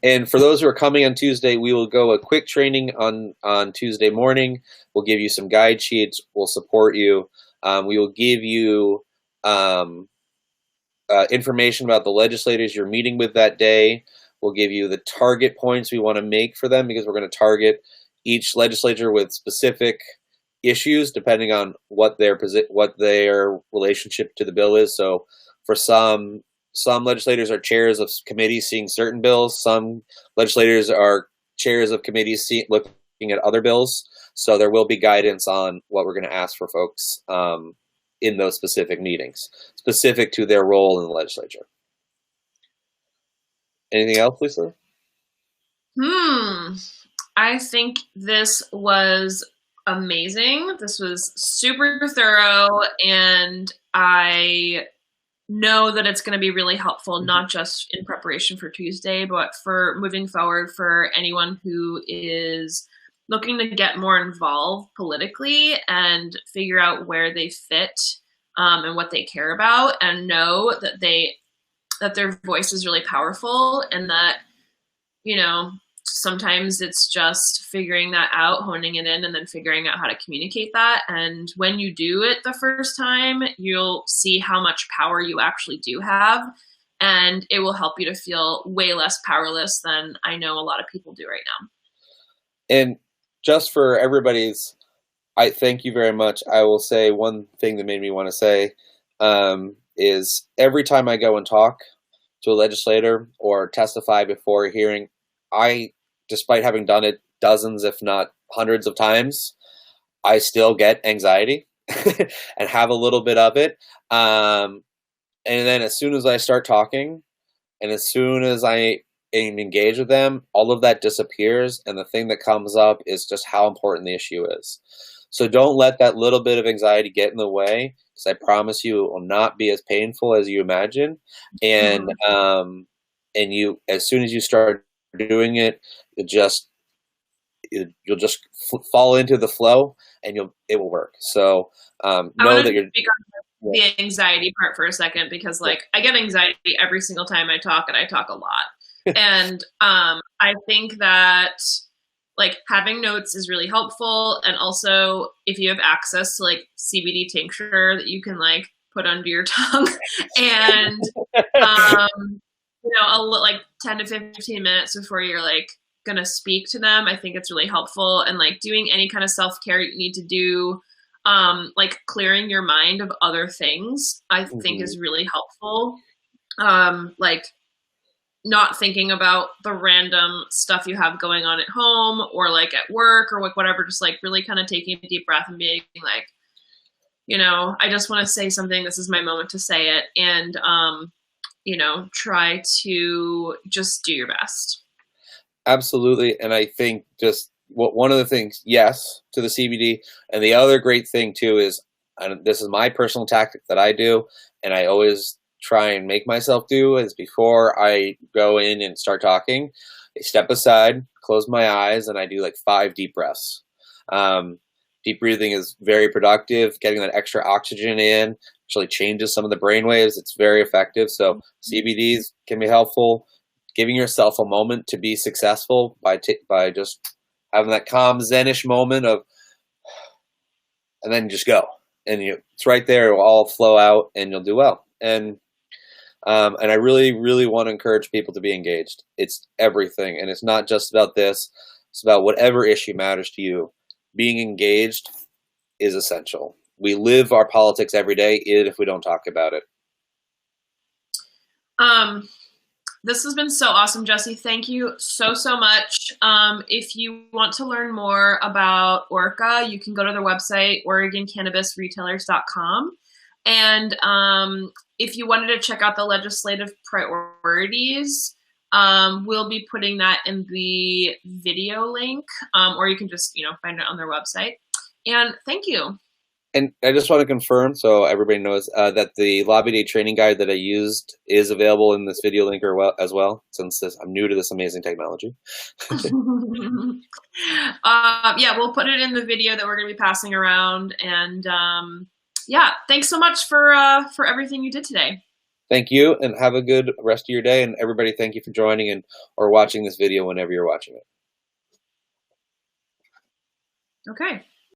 And for those who are coming on Tuesday, we will go a quick training on Tuesday morning. We'll give you some guide sheets. We'll support you. We will give you information about the legislators you're meeting with that day. We'll give you the target points we want to make for them, because we're going to target each legislature with specific issues depending on what their relationship to the bill is. So for some legislators are chairs of committees seeing certain bills. Some legislators are chairs of committees looking at other bills. So there will be guidance on what we're going to ask for folks in those specific meetings, specific to their role in the legislature. Anything else, Lisa? I think this was amazing. This was super thorough, and I know that it's going to be really helpful, not just in preparation for Tuesday, but for moving forward for anyone who is looking to get more involved politically and figure out where they fit and what they care about, and know that their voice is really powerful, and that, you know, sometimes it's just figuring that out, honing it in, and then figuring out how to communicate that. And when you do it the first time, you'll see how much power you actually do have, and it will help you to feel way less powerless than I know a lot of people do right now. And just for everybody's, I thank you very much. I will say one thing that made me want to say is every time I go and talk to a legislator or testify before a hearing, despite having done it dozens, if not hundreds of times, I still get anxiety and have a little bit of it. And then as soon as I start talking and as soon as I am engaged with them, all of that disappears. And the thing that comes up is just how important the issue is. So don't let that little bit of anxiety get in the way, because I promise you it will not be as painful as you imagine. And you, as soon as you start doing it, you'll just fall into the flow, and it will work. So know that you're the anxiety part for a second, because I get anxiety every single time I talk, and I talk a lot. And I think that having notes is really helpful. And also, if you have access to CBD tincture that you can put under your tongue and 10 to 15 minutes before you're gonna speak to them, I think it's really helpful. And doing any kind of self-care you need to do, clearing your mind of other things, I think is really helpful. Not thinking about the random stuff you have going on at home or at work or whatever, just really kind of taking a deep breath and being I just want to say something. This is my moment to say it. And, try to just do your best. Absolutely. And I think just one of the things, yes, to the CBD. And the other great thing too is, and this is my personal tactic that I do, and I always try and make myself do, is before I go in and start talking, I step aside, close my eyes, and I do 5 deep breaths. Deep breathing is very productive. Getting that extra oxygen in actually changes some of the brain waves. It's very effective. So CBDs can be helpful. Giving yourself a moment to be successful by just having that calm Zenish moment of, and then just go, and it's right there. It will all flow out, and you'll do well. And I really, really want to encourage people to be engaged. It's everything, and it's not just about this. It's about whatever issue matters to you. Being engaged is essential. We live our politics every day, even if we don't talk about it. This has been so awesome, Jesse. Thank you so much. If you want to learn more about ORCA, you can go to their website, OregonCannabisRetailers.com. And if you wanted to check out the legislative priorities, We'll be putting that in the video link, or you can just, find it on their website. And thank you. And I just want to confirm, so everybody knows, that the Lobby Day training guide that I used is available in this video link as well, since I'm new to this amazing technology. Yeah, we'll put it in the video that we're going to be passing around. And yeah, thanks so much for everything you did today. Thank you, and have a good rest of your day. And everybody, thank you for joining or watching this video whenever you're watching it. Okay.